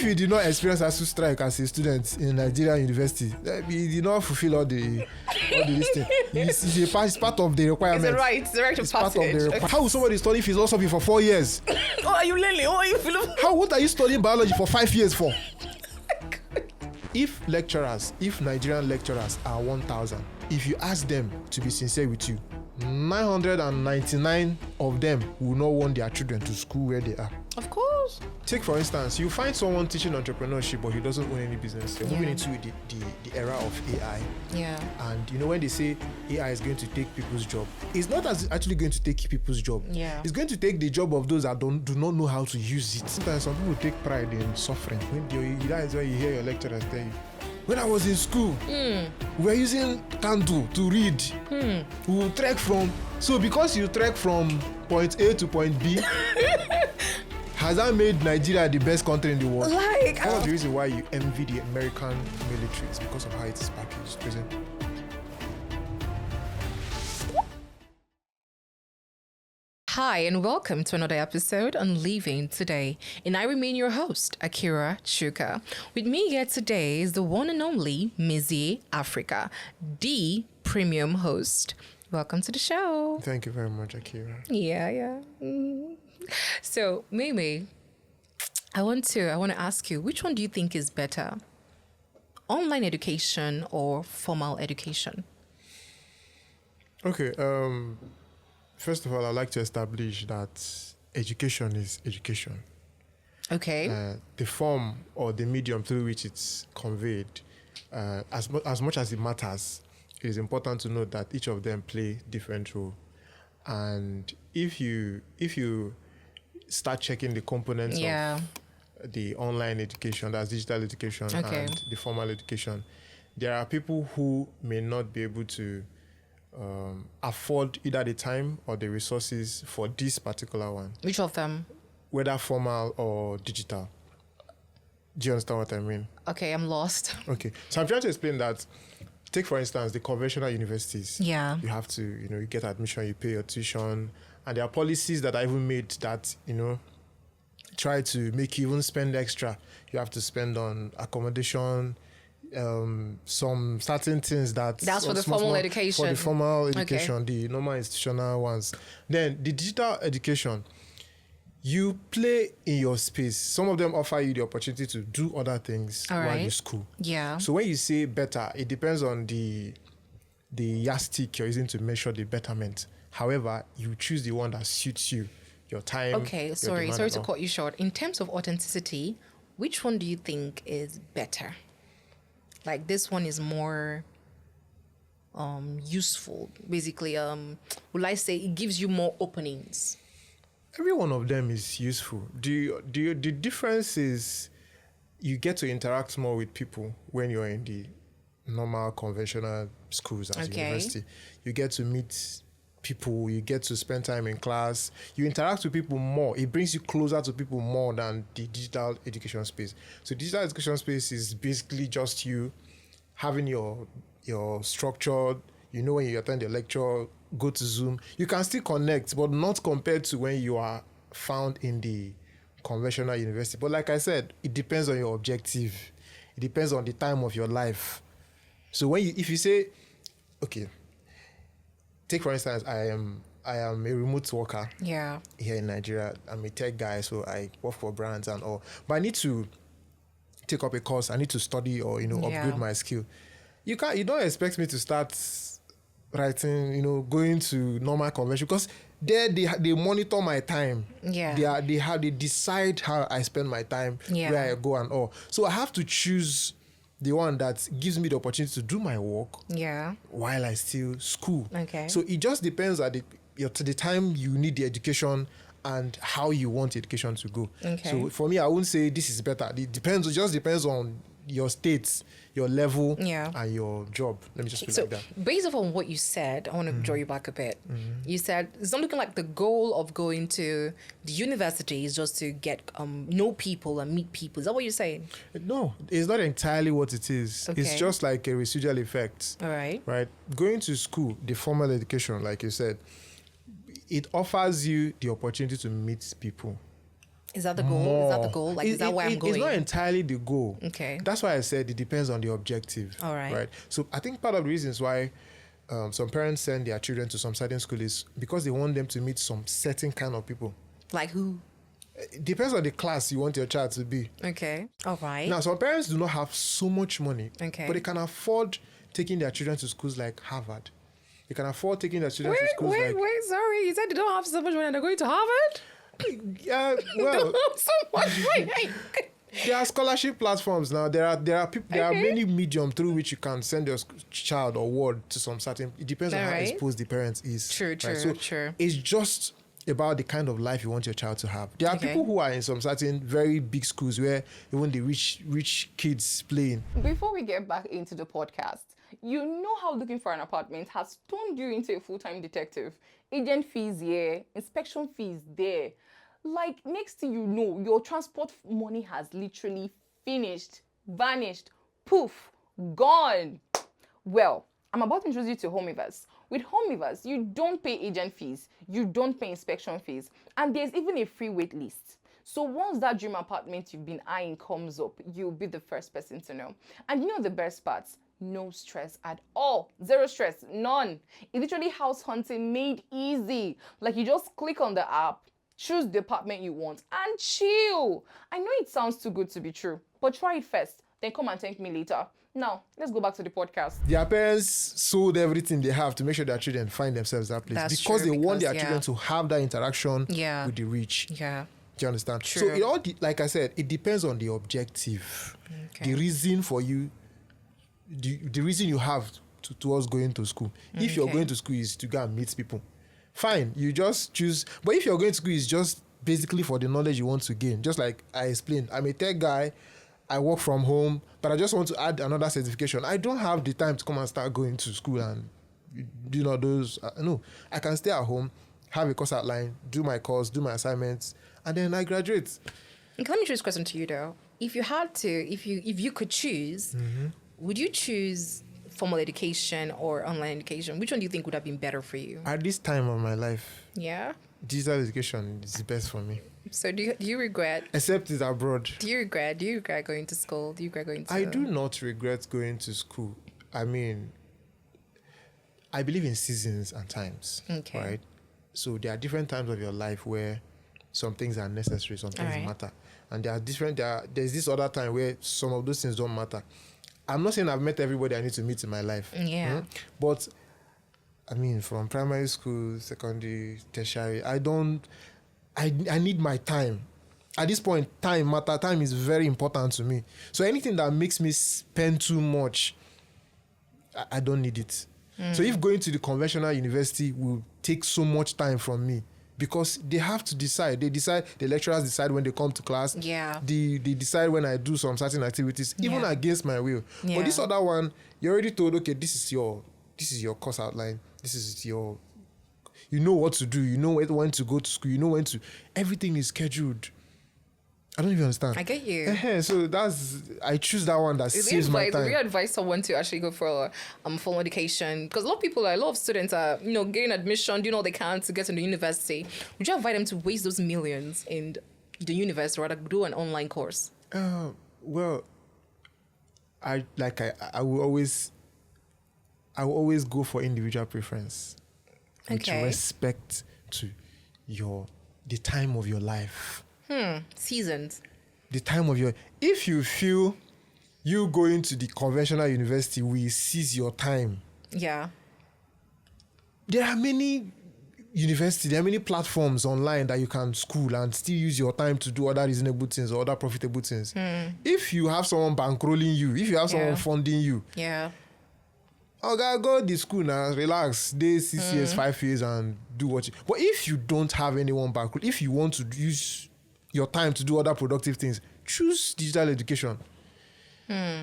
if you did not experience ASUU strike as a student in Nigerian university, you did not fulfill all the listing. It's part of the requirement. It's a right to Part of the How will somebody study philosophy for 4 years? Oh, are you learning? Oh, are you feeling? What are you studying biology for 5 years for? If Nigerian lecturers are 1,000, if you ask them to be sincere with you, 999 of them will not want their children to school where they are. Of course. Take for instance, you find someone teaching entrepreneurship, but he doesn't own any business. You're moving into the era of AI. Yeah. And when they say AI is going to take people's job, it's not actually going to take people's job. Yeah. It's going to take the job of those that do not know how to use it. Sometimes some people take pride in suffering. That is why you hear your lecturers tell you, when I was in school, we were using candle to read. We will trek because you trek from point A to point B, has that made Nigeria the best country in the world? One of the reasons why you envy the American military is because of how it is packaged. Present. Hi, and welcome to another episode on Living Today. And I remain your host, Akira Chuka. With me here today is the one and only Mizzy Africa, the premium host. Welcome to the show. Thank you very much, Akira. Yeah. So, Mimi, I want to ask you, which one do you think is better? Online education or formal education? Okay, first of all, I'd like to establish that education is education. Okay. The form or the medium through which it's conveyed, as much as it matters, it is important to note that each of them play different role. And if you start checking the components of the online education, that's digital education, and the formal education, there are people who may not be able to afford either the time or the resources for this particular one. Which of them? Whether formal or digital. Do you understand what I mean? Okay, I'm lost. Okay. So I'm trying to explain that. Take, for instance, the conventional universities. Yeah. You have to, you get admission, you pay your tuition. And there are policies that are even made that, try to make you even spend extra. You have to spend on accommodation, some certain things that's for the formal education. For the formal education, the normal institutional ones. Then the digital education, you play in your space. Some of them offer you the opportunity to do other things while you school. Yeah. So when you say better, it depends on the yardstick you're using to measure the betterment. However, you choose the one that suits you, your time. Okay, sorry to cut you short. In terms of authenticity, which one do you think is better? Like this one is more useful. Basically, will I say it gives you more openings? Every one of them is useful. The difference is you get to interact more with people when you're in the normal conventional schools as university. You get to meet people, you get to spend time in class, you interact with people more. It brings you closer to people more than the digital education space. So digital education space is basically just you having your structured, when you attend the lecture, go to Zoom. You can still connect, but not compared to when you are found in the conventional university. But like I said, it depends on your objective. It depends on the time of your life. So if you say, okay, take for instance, I am a remote worker. Yeah. Here in Nigeria. I'm a tech guy, so I work for brands and all. But I need to take up a course. I need to study or upgrade my skill. You don't expect me to start writing, going to normal convention, because there they monitor my time. Yeah. They decide how I spend my time, where I go and all. So I have to choose the one that gives me the opportunity to do my work while I still school. Okay. So it just depends at the time you need the education and how you want education to go. Okay. So for me, I wouldn't say this is better. It just depends on your state, your level, and your job. Let me just put it like that. Based on what you said, I want to draw you back a bit. You said it's not looking like the goal of going to the university is just to get know people and meet people. Is that what you're saying? No, it's not entirely what it is. Okay. It's just like a residual effect. All right. Right? Going to school, the formal education, like you said, it offers you the opportunity to meet people. Is that the goal? Is that the goal? Like, is that where I'm going? It's not entirely the goal. Okay. That's why I said it depends on the objective. All right. Right. So I think part of the reasons why some parents send their children to some certain school is because they want them to meet some certain kind of people. Like who? It depends on the class you want your child to be. Okay. All right. Now, some parents do not have so much money, Okay. but they can afford taking their children to schools like Harvard. They can afford taking their children to schools like... Wait, sorry. You said they don't have so much money and they're going to Harvard? Yeah, They well, don't have so much money. there are scholarship platforms now. There are people. There are many mediums through which you can send your child or ward to some certain. It depends on how Alright. exposed the parents is. True. So it's just about the kind of life you want your child to have. There are people who are in some certain very big schools where even the rich kids playing. Before we get back into the podcast, you know how looking for an apartment has turned you into a full-time detective. Agent fees here, inspection fees there. Like, next thing you know, your transport money has literally finished, vanished, poof, gone. Well, I'm about to introduce you to Homeivers. With Homeivers, you don't pay agent fees, you don't pay inspection fees, and there's even a free wait list. So once that dream apartment you've been eyeing comes up, you'll be the first person to know. And you know the best parts? No stress at all. Zero stress, none. It's literally house hunting made easy. Like, you just click on the app, choose the apartment you want, and chill. I know it sounds too good to be true, but try it first, then come and thank me later. Now, let's go back to the podcast. Their parents sold everything they have to make sure their children find themselves that place. That's Because true, they want their because, children to have that interaction Yeah. with the rich. Yeah. Do you understand? True. So it all, like I said, it depends on the objective. Okay. The reason for you, the reason you have towards going to school. If you're Okay. going to school is to go and meet people, fine, you just choose. But if you're going to school is just basically for the knowledge you want to gain, just like I explained, I'm a tech guy, I work from home, but I just want to add another certification. I don't have the time to come and start going to school and those. No, I can stay at home, have a course outline, do my course, do my assignments, and then I graduate. Okay, let me choose a question to you though. If you had to, if you could choose, would you choose formal education or online education? Which one do you think would have been better for you? At this time of my life, Yeah. digital education is the best for me. So do you regret? Except it's abroad. Do you regret going to school? Do you regret going to? I do not regret going to school. I mean, I believe in seasons and times. Okay. Right? So there are different times of your life where some things are necessary, some things Alright. matter. And there's this other time where some of those things don't matter. I'm not saying I've met everybody I need to meet in my life. Yeah. But I mean, from primary school, secondary, tertiary, I need my time. At this point, time is very important to me. So anything that makes me spend too much, I don't need it. So if going to the conventional university will take so much time from me, because they have to decide. The lecturers decide when they come to class. Yeah. They decide when I do some certain activities, even Yeah. against my will. Yeah. But this other one, you're already told, okay, this is your course outline. This is your, you know what to do. You know when to go to school. You know when to, everything is scheduled. I don't even understand. I get you. So I choose that one that saves my Would you time. advise someone to actually go for formal education? Because a lot of students are, getting admission, doing all they can to get into university. Would you advise them to waste those millions in the university, or rather do an online course? Well, I will always go for individual preference, with Okay. respect to the time of your life. Seasons. The time of your, if you feel you going to the conventional university will seize your time, Yeah. there are many universities, there are many platforms online that you can school and still use your time to do other reasonable things or other profitable things. If you have someone bankrolling you, if you have someone Yeah. funding you, Yeah. okay, go to school now, relax, day 6 years, 5 years, and do what you. But if you don't have anyone bankroll, if you want to use your time to do other productive things, choose digital education.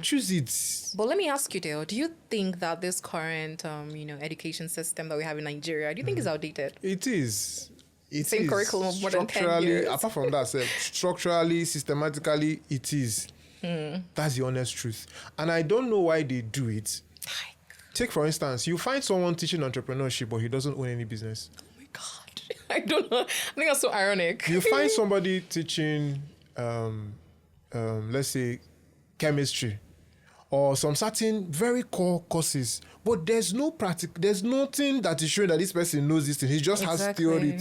Choose it. But let me ask you, Dale, do you think that this current, education system that we have in Nigeria, do you think is outdated? It is. Same curriculum of more than 10 Structurally, years. apart from that, structurally, systematically, it is. That's the honest truth. And I don't know why they do it. Take, for instance, you find someone teaching entrepreneurship, but he doesn't own any business. Oh my God. I don't know. I think that's so ironic. You find somebody teaching, let's say, chemistry, or some certain very core courses, but there's nothing that is showing that this person knows this thing. He just has theory,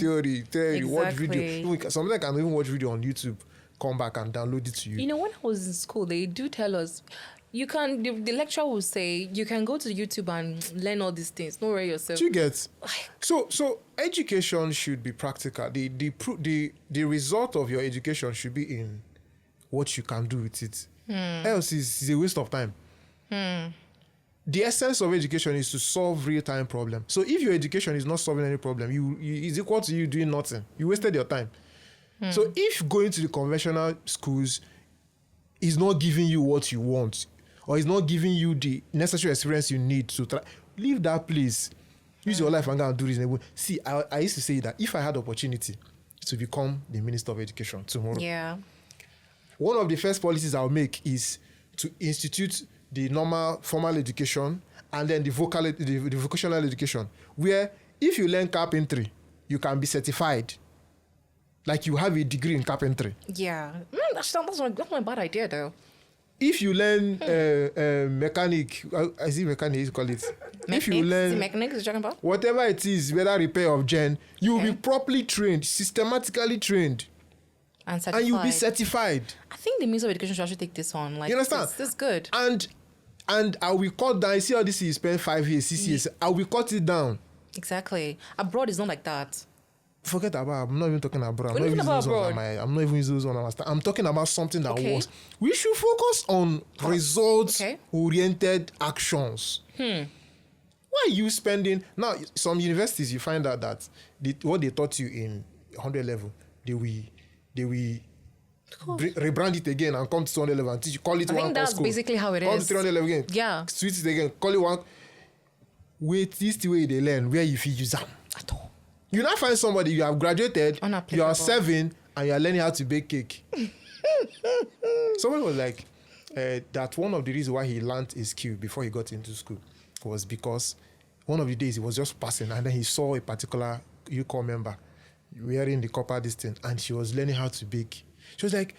watch video. Sometimes I can even watch video on YouTube, come back and download it to you. You know, when I was in school, they do tell us, you can, the lecturer will say, you can go to YouTube and learn all these things. Don't worry yourself. Do you get? So education should be practical. The result of your education should be in what you can do with it. Else is a waste of time. The essence of education is to solve real-time problem. So if your education is not solving any problem, it's equal to you doing nothing. You wasted your time. So if going to the conventional schools is not giving you what you want, or is not giving you the necessary experience you need to try, leave that place. Use your life and go and do reasonable. See, I used to say that if I had opportunity to become the Minister of Education tomorrow, one of the first policies I'll make is to institute the normal formal education and then the vocational education, where if you learn carpentry, you can be certified. Like you have a degree in carpentry. Yeah. That's not a bad idea, though. If you learn mechanic, is it mechanic you call it? If you learn mechanic is talking about? Whatever it is, whether repair of gen, you will be properly trained, systematically trained. And certified. And you'll be certified. I think the Minister of Education should actually take this on. Like, you understand? This is good. And I will cut down. You see all this you spend 5 years, 6 years. I will cut it down. Exactly. Abroad is not like that. Forget about. I'm not even talking abroad. I'm not even using those on. I'm talking about something that was. We should focus on results-oriented actions. Why are you spending now? Some universities you find out that what they taught you in 100 level, they will rebrand it again and come to 200 level and teach you. Call it one. I think that's basically how it is. Call it 300 level again. Yeah. Switch it again. Call it one. Wait, this is the way they learn. Where you feel use them at all. You now find somebody, you have graduated, you are 7, and you are learning how to bake cake. Someone was like, that one of the reasons why he learned his skill before he got into school was because one of the days he was just passing and then he saw a particular UCO member wearing the copper this thing and she was learning how to bake. She was like,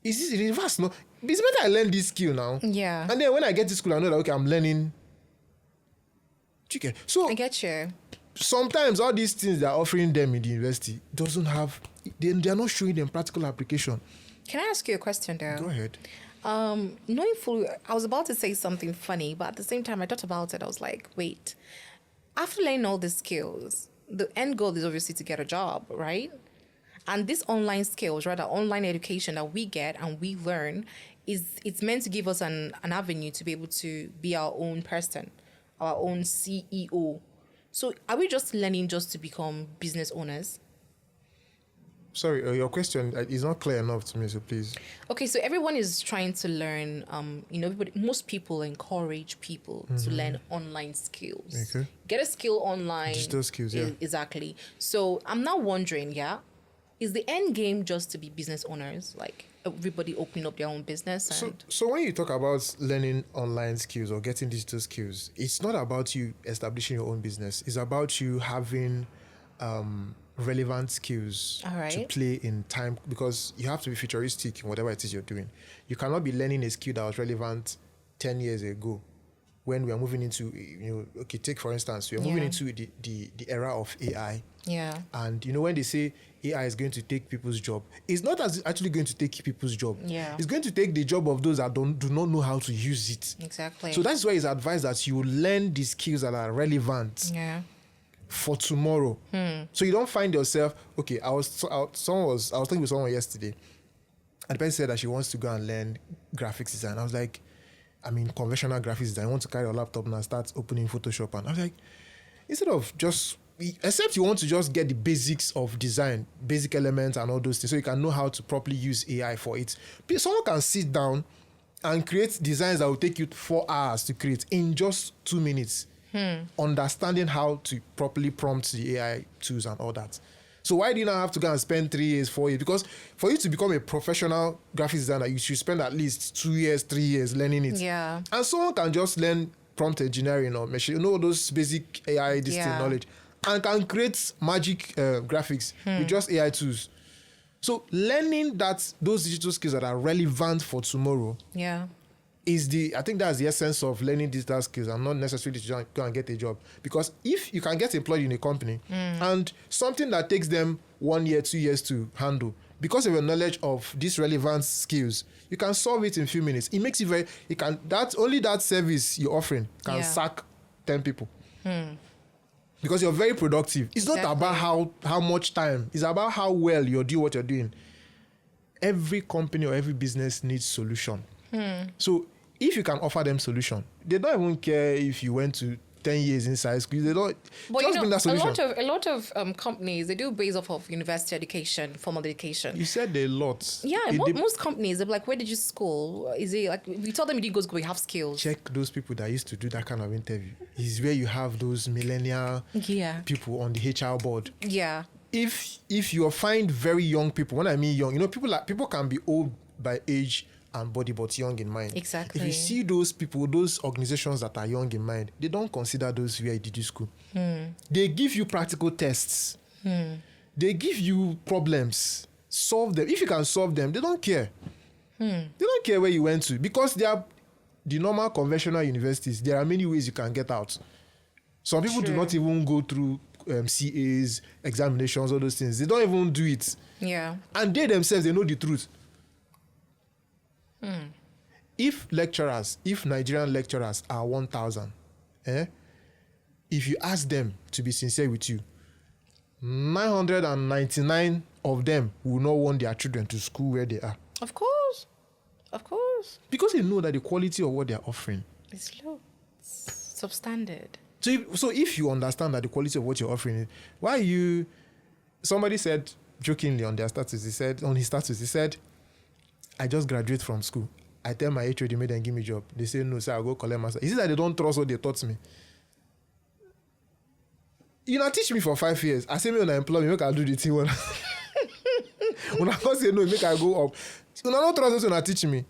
is this reverse? No, it's better I learn this skill now. Yeah. And then when I get to school, I know that, okay, I'm learning. Chicken. So I get you. Sometimes all these things they're offering them in the university doesn't have, they're not showing them practical application. Can I ask you a question though? Go ahead. Knowing fully, I was about to say something funny, but at the same time I thought about it. I was like, wait, after learning all these skills, the end goal is obviously to get a job, right? And these online skills, rather online education that we get and we learn, it's meant to give us an avenue to be able to be our own person, our own CEO. So are we just learning just to become business owners? Sorry, your question is not clear enough to me, so please. Okay, so everyone is trying to learn, most people encourage people to learn online skills. Okay. Get a skill online. Digital skills, yeah. Exactly. So I'm now wondering, is the end game just to be business owners? Like everybody opening up their own business? So when you talk about learning online skills or getting digital skills, it's not about you establishing your own business. It's about you having relevant skills to play in time, because you have to be futuristic in whatever it is you're doing. You cannot be learning a skill that was relevant 10 years ago when we are moving into, take for instance, we are moving into the era of AI. Yeah. And when they say AI is going to take people's job, it's not actually going to take people's job. Yeah. It's going to take the job of those that do not know how to use it. Exactly. So that's why it's advised that you learn the skills that are relevant for tomorrow. So you don't find yourself, okay, I was talking with someone yesterday, and the person said that she wants to go and learn graphics design. I was like, conventional graphics design. I want to carry your laptop and start opening Photoshop. And I was like, instead of except you want to just get the basics of design, basic elements and all those things, so you can know how to properly use AI for it. Someone can sit down and create designs that will take you 4 hours to create in just 2 minutes. Understanding how to properly prompt the AI tools and all that. So why do you not have to go and spend 3 years, 4 years? Because for you to become a professional graphics designer, you should spend at least 2 years, 3 years learning it. Yeah. And someone can just learn prompt engineering or machine, those basic AI knowledge, and can create magic graphics with just AI tools. So learning those digital skills that are relevant for tomorrow is I think that's the essence of learning digital skills, and not necessarily to go and get a job. Because if you can get employed in a company and something that takes them 1 year, 2 years to handle, because of your knowledge of these relevant skills, you can solve it in a few minutes. It makes it only that service you're offering can sack 10 people. Because you're very productive. It's not about how much time. It's about how well you do what you're doing. Every company or every business needs solution. So if you can offer them solution, they don't even care if you went to 10 years inside school. They don't. But just bring that solution. a lot of companies, they do based off of university education, formal education. You said a lot. Yeah, most companies, they're like, where did you school? Is it like, we tell them you didn't go to school, you have skills. Check those people that used to do that kind of interview. Is where you have those millennial people on the HR board. Yeah. If you find very young people, when I mean young, people can be old by age and body, but young in mind. Exactly. If you see those people, those organizations that are young in mind, they don't consider those where you did school. They give you practical tests. They give you problems. Solve them. If you can solve them, they don't care. They don't care where you went to, because they are the normal conventional universities. There are many ways you can get out. Some people do not even go through CAs, examinations, all those things. They don't even do it. Yeah. And they themselves, they know the truth. If Nigerian lecturers are 1,000, if you ask them to be sincere with you, 999 of them will not want their children to school where they are. Of course. Because they know that the quality of what they are offering is low. It's substandard. So if you understand that the quality of what you're offering, somebody said jokingly on his status, I just graduate from school. I tell my HOD, make them give me a job. They say, no, sir, I'll go collect master. Is it that they don't trust what they taught me? You know, teach me for 5 years. I say, me when I employ me, make I do the thing when I can't say no, make I go up. You know, don't trust what you teach me.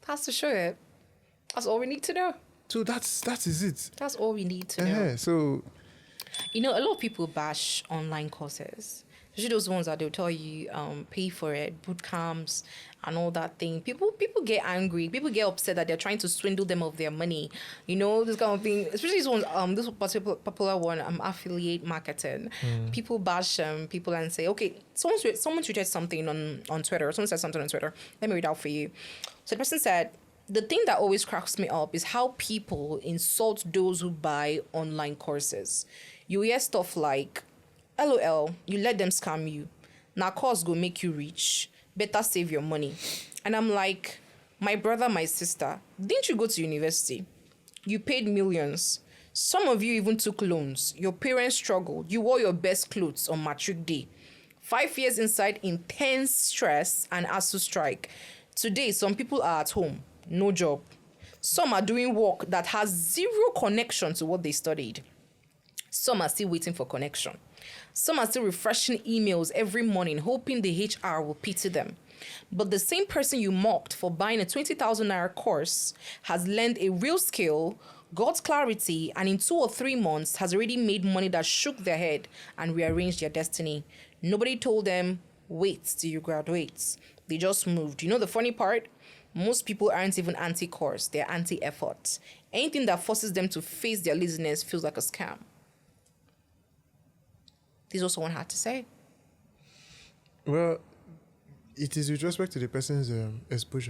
That's to show it. That's all we need to know. So that is it. That's all we need to know. So, a lot of people bash online courses. Especially those ones that they'll tell you, pay for it, boot camps and all that thing. People get angry. People get upset that they're trying to swindle them of their money. This kind of thing. Especially this one, this particular popular one, affiliate marketing. People bash people and say, okay, someone tweeted something on Twitter. Someone said something on Twitter. Let me read out for you. So the person said, the thing that always cracks me up is how people insult those who buy online courses. You hear stuff like, LOL, you let them scam you. Now course go make you rich. Better save your money. And I'm like, my brother, my sister, didn't you go to university? You paid millions. Some of you even took loans. Your parents struggled. You wore your best clothes on matric day. 5 years inside intense stress and ASU strike. Today, some people are at home, no job. Some are doing work that has zero connection to what they studied. Some are still waiting for connection. Some are still refreshing emails every morning, hoping the HR will pity them. But the same person you mocked for buying a 20,000 naira course has learned a real skill, got clarity, and in 2 or 3 months has already made money that shook their head and rearranged their destiny. Nobody told them, wait till you graduate. They just moved. You know the funny part? Most people aren't even anti-course, they're anti-effort. Anything that forces them to face their laziness feels like a scam. This is what someone had to say. Well, it is with respect to the person's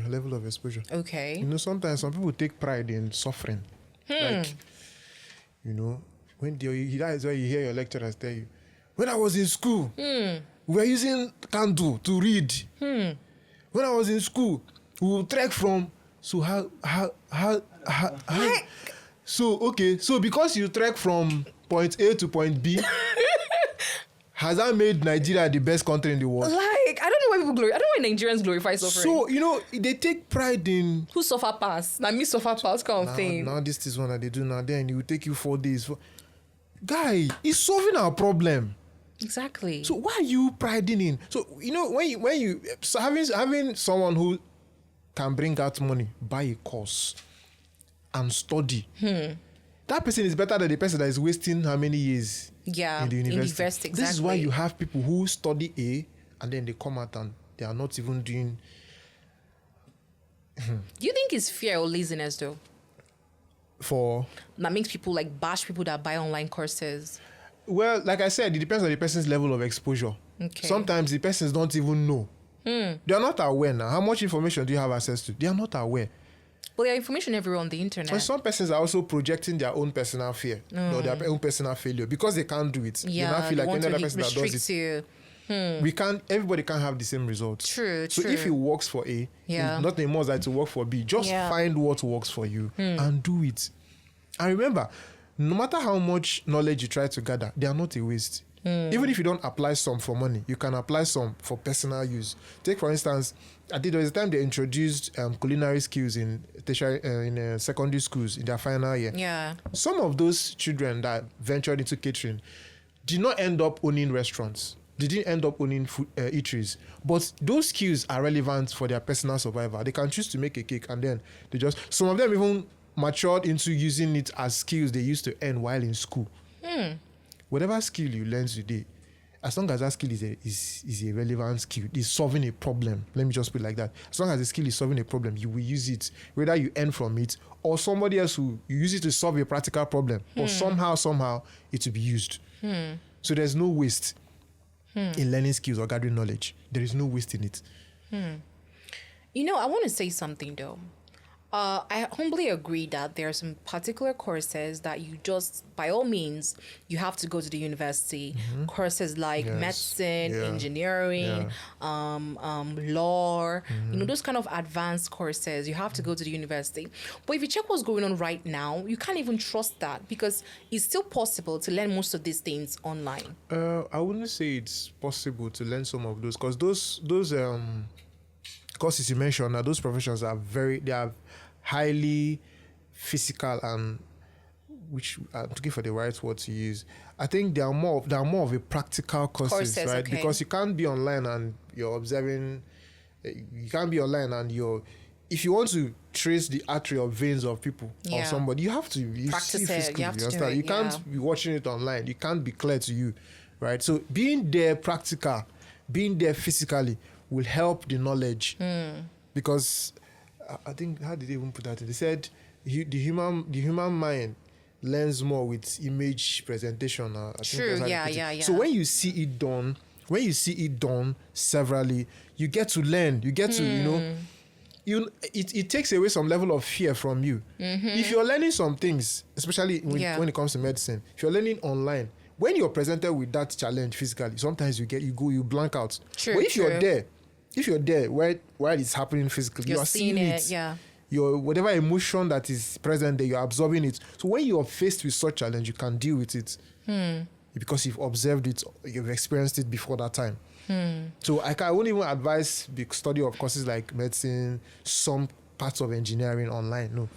level of exposure. Okay. Sometimes some people take pride in suffering. Like, when that is why you hear your lecturers tell you, when I was in school, we were using candle to read. When I was in school, we would trek from. So so because you trek from point A to point B. Has that made Nigeria the best country in the world? Like, I don't know why Nigerians glorify suffering. So, they take pride in... Who suffer pass? Now, me suffer pass kind of thing. Now, this is one that they do now. Then it will take you 4 days. Guy, it's solving our problem. Exactly. So, why are you priding in? So, when you so having someone who can bring out money, buy a course, and study, that person is better than the person that is wasting how many years in the university. Exactly. This is why you have people who study A and then they come out and they are not even doing. Do you think it's fear or laziness though? That makes people like bash people that buy online courses? Well, like I said, it depends on the person's level of exposure. Okay. Sometimes the persons don't even know. They are not aware now. How much information do you have access to? They are not aware. Well, there are information everywhere on the internet. And some persons are also projecting their own personal fear or their own personal failure because they can't do it. Yeah, they not feel like any other person that does restrict it. you. We can't. Everybody can't have the same results. True. So if it works for A, Yeah. it's not anymore that to work for B. Just find what works for you and do it. And remember, no matter how much knowledge you try to gather, they are not a waste. Even if you don't apply some for money, you can apply some for personal use. Take for instance, I think there was a time they introduced culinary skills in secondary schools in their final year. Yeah. Some of those children that ventured into catering did not end up owning restaurants. They didn't end up owning food, eateries. But those skills are relevant for their personal survival. They can choose to make a cake and then some of them even matured into using it as skills they used to earn while in school. Whatever skill you learn today, as long as that skill is a relevant skill, is solving a problem. Let me just put it like that. As long as the skill is solving a problem, you will use it, whether you earn from it or somebody else who use it to solve a practical problem. But somehow it will be used. So there's no waste in learning skills or gathering knowledge. There is no waste in it. You know, I want to say something though. I humbly agree that there are some particular courses that you just, by all means, you have to go to the university. Courses like medicine, engineering, law, you know, those kind of advanced courses, you have to go to the university. But if you check what's going on right now, you can't even trust that because it's still possible to learn most of these things online. I wouldn't say it's possible to learn some of those because those courses you mentioned, those professions are highly physical and which I'm looking for the right word to use. I think they are more of a practical courses, right? Okay. Because you can't be online and you're observing. You can't be online and if you want to trace the artery or veins of people or somebody, you have to practice see physically. You have to understand? do it, You can't be watching it online. You can't be clear to you, right? So being there practical, being there physically will help the knowledge because I think, how did they even put that in? They said the human mind learns more with image presentation. True, yeah. So when you see it done severally, you get to learn. You get to, it takes away some level of fear from you. If you're learning some things, especially when it comes to medicine, if you're learning online, when you're presented with that challenge physically, sometimes you blank out. True, but if you're there while it's happening physically, you are seeing it. Yeah. Your whatever emotion that is present there, you're absorbing it. So when you're faced with such challenge, you can deal with it because you've observed it, you've experienced it before that time. So I wouldn't even advise the study of courses like medicine, some parts of engineering online. No.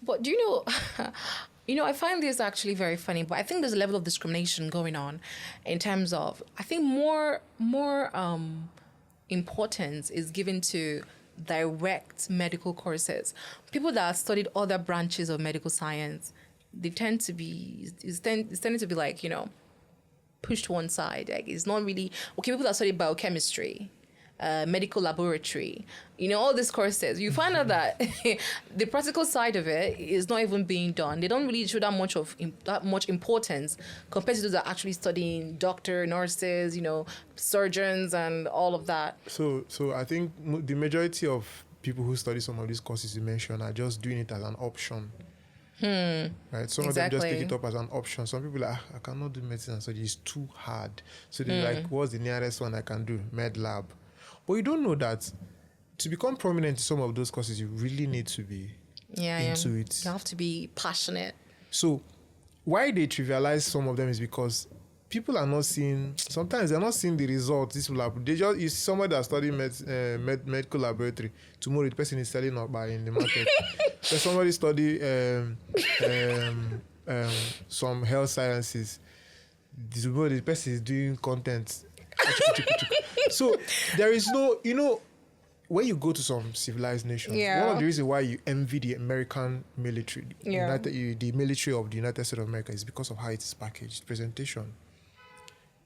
But do you know, I find this actually very funny, but I think there's a level of discrimination going on in terms of, I think more importance is given to direct medical courses. People that studied other branches of medical science, they tend to be, it's tending to be like, you know, pushed to one side. Like it's not really, okay, people that study biochemistry, medical laboratory, you know, all these courses, you find out that the practical side of it is not even being done. They don't really show that much importance compared to those that are actually studying doctor, nurses, you know, surgeons and all of that. So I think the majority of people who study some of these courses you mentioned are just doing it as an option. Right? Some of them just take it up as an option. Some people are like, I cannot do medicine, so it's too hard. So they're like, what's the nearest one I can do? Med lab. But you don't know that to become prominent in some of those courses, you really need to be into it. You have to be passionate. So why they trivialize some of them is because people are not seeing, sometimes they're not seeing the results. This will happen. They just, you see somebody that's studying medical laboratory. Tomorrow the person is selling up in the market. So somebody study some health sciences. The person is doing content. So there is no, when you go to some civilized nations, Yeah. one of the reasons why you envy the American military, Yeah. the military of the United States of America, is because of how it is packaged, presentation.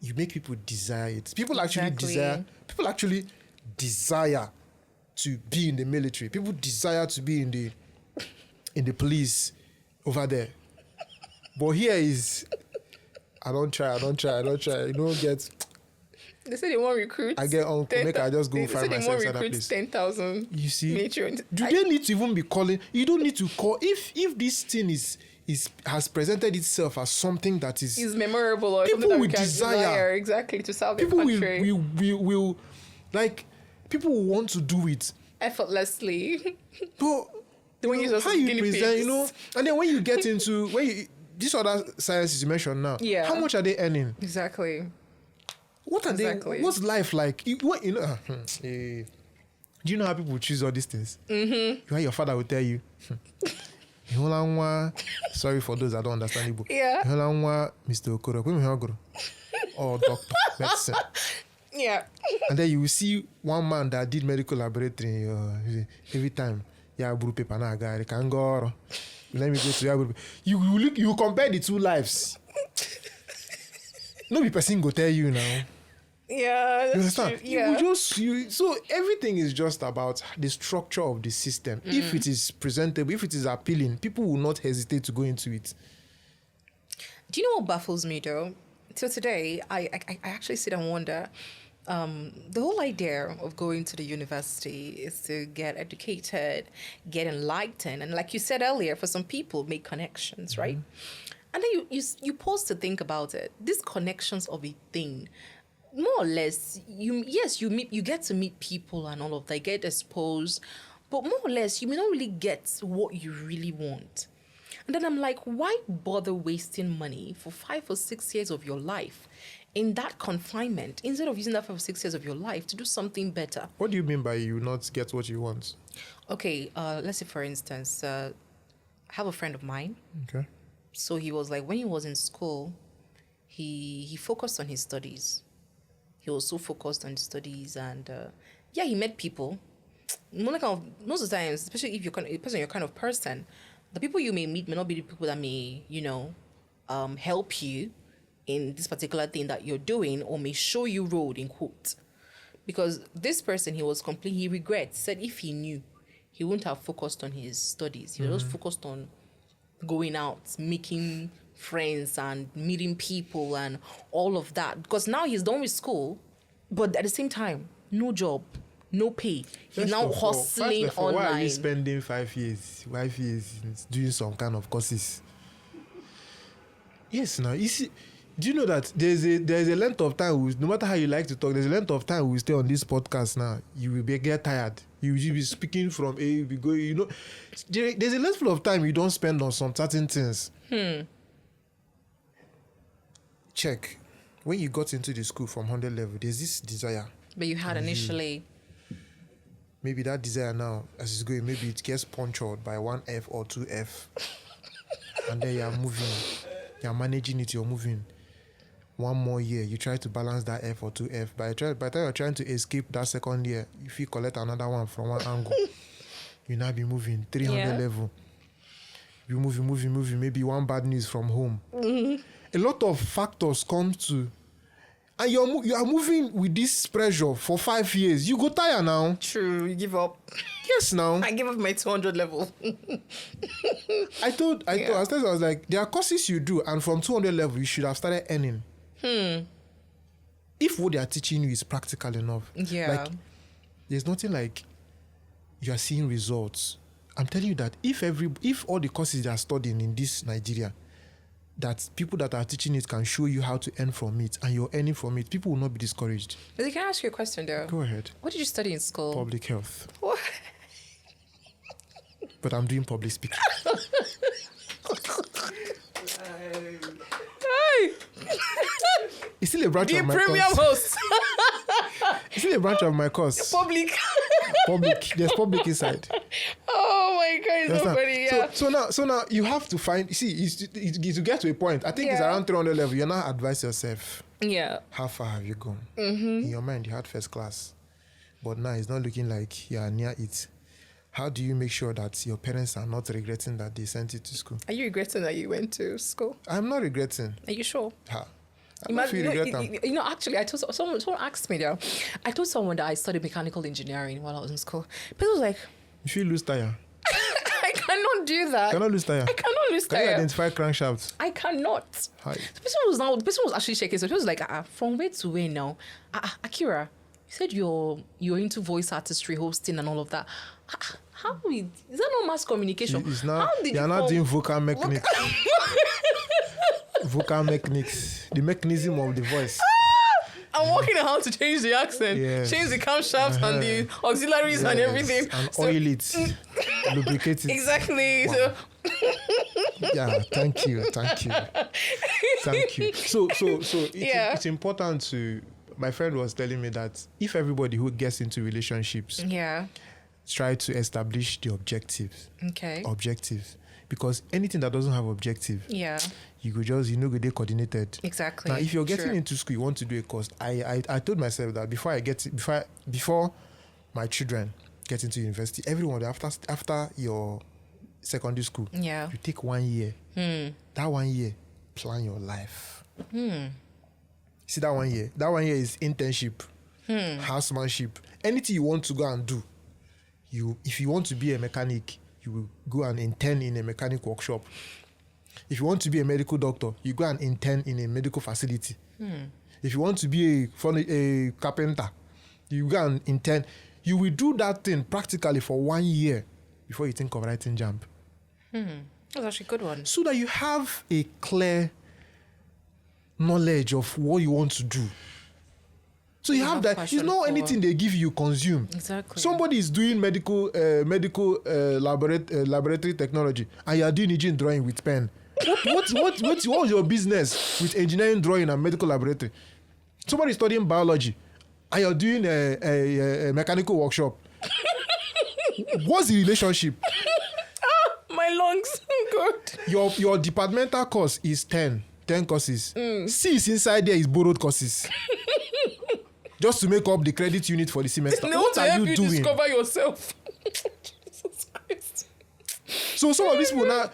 You make people desire it. People actually desire to be in the military. People desire to be in the police over there. But here is, I don't try. You don't get. They say they want recruits. I get uncle, make I just go find myself in that place. 10,000. You see, military. do they need to even be calling? You don't need to call if this thing has presented itself as something that is memorable or people something that we will can desire exactly to serve the people country will like people will want to do it. effortlessly. But When you just how you guinea present, pigs. and then when you get into these other sciences you mentioned now, Yeah. how much are they earning? Exactly. What are Exactly. they? What's life like? Do you know how people choose all these things? Mm-hmm. Your father will tell you. Sorry for those that don't understand Igbo. Yeah. Mr. Okoro. Or doctor, medicine. Yeah. And then you will see one man that did medical laboratory every time. Yeah, blue paper na guy can go. Let me go to your. You compare the two lives. No be person go tell you now. Yeah. You That's understand? true. Yeah. So everything is just about the structure of the system. If it is presentable, if it is appealing, people will not hesitate to go into it. Do you know what baffles me though? Till today, I actually sit and wonder. The whole idea of going to the university is to get educated, get enlightened, and like you said earlier, for some people, make connections, right? And then you pause to think about it. These connections of a thing, more or less, you get to meet people and all of that, get exposed, but more or less, you may not really get what you really want. And then I'm like, why bother wasting money for 5 or 6 years of your life in that confinement instead of using that 5 or 6 years of your life to do something better? What do you mean by you not get what you want? Okay, let's say for instance, I have a friend of mine. Okay. So he was like, when he was in school, he focused on his studies. He was so focused on his studies, and he met people. Most of the times, especially if you're a kind of person, the people you may meet may not be the people that may, help you in this particular thing that you're doing, or may show you road, in quote. Because this person, he regrets, said if he knew, he wouldn't have focused on his studies. He was just focused on going out, making friends and meeting people and all of that. Because now he's done with school, but at the same time, no job, no pay. He's now hustling online. Why are you spending 5 years doing some kind of courses? Yes, now you see. Do you know that there's a length of time, no matter how you like to talk, there's a length of time we stay on this podcast now. You will get tired. You will be speaking from A, you will go, there's a length of time you don't spend on some certain things. Check. When you got into the school from 100 level, there's this desire. But you had initially. Maybe that desire now, as it's going, maybe it gets punctured by 1F or 2F. And then you're moving. You're managing it, you're moving. One more year, you try to balance that F or 2F. By the time you're trying to escape that second year, if you collect another one from one angle, you now be moving 300 level. You moving. Maybe one bad news from home. A lot of factors come to, and you are moving with this pressure for 5 years. You go tired now. True, you give up. Yes, now. I give up my 200 level. I was like, there are courses you do, and from 200 level, you should have started earning. If what they are teaching you is practical enough. Yeah. Like, there's nothing like you are seeing results. I'm telling you that if all the courses they are studying in this Nigeria, that people that are teaching it can show you how to earn from it, and you're earning from it, people will not be discouraged. Can I ask you a question though? Go ahead. What did you study in school? Public health. What? But I'm doing public speaking. It's still a branch of my premium course. host. It's still a branch of my course. Public. There's public inside. Oh my god, it's so funny. Yeah. So now you have to find. See, to get to a point. I think it's around 300 level. You now advise yourself. Yeah. How far have you gone? In your mind, you had first class. but now it's not looking like you are near it. How do you make sure that your parents are not regretting that they sent you to school? Are you regretting that you went to school? I'm not regretting. Are you sure? Actually, I told someone asked me that. I told someone that I studied mechanical engineering while I was in school. People was like, if you lose tire, I cannot do that. cannot lose tire. I cannot lose Can you tire. identify crankshafts? I cannot. Hi. The person was actually shaking. So he was like, from where to where now? Akira, you said you're into voice artistry, hosting, and all of that. Is that not mass communication? It's not. How did You're you not call- doing vocal mechanics. Vocal mechanics, the mechanism of the voice. I'm working on how to change the accent, Yes. change the camshafts and the auxiliaries and Yes, everything. and So- oil it, lubricate it. Exactly. Wow. So Yeah, thank you. So it's important to. My friend was telling me that if everybody who gets into relationships yeah. try to establish the objectives, Okay. because anything that doesn't have objective, Yeah. you could just get coordinated. Exactly. Now, if you're getting True. into school, you want to do a course. I told myself that before my children get into university, everyone after your secondary school, Yeah. you take 1 year. That 1 year, plan your life. See that 1 year. That 1 year is internship, housemanship, anything you want to go and do. If you want to be a mechanic, you will go and intern in a mechanic workshop. If you want to be a medical doctor, you go and intern in a medical facility. If you want to be a carpenter, you go and intern. You will do that thing practically for 1 year before you think of writing JAMB. That's actually a good one. So that you have a clear knowledge of what you want to do. So you have that. It's passion not for- anything they give you consume. Exactly. Somebody is doing medical laboratory technology, and you are doing engine drawing with pen. What's your business with engineering drawing and medical laboratory? Somebody is studying biology, and you're doing a mechanical workshop. What's the relationship? My lungs. Good. Your departmental course is 10 courses. 6 inside there is borrowed courses. Just to make up the credit unit for the semester. They What want to are help you you doing? discover yourself. Jesus Christ. So some of these people now,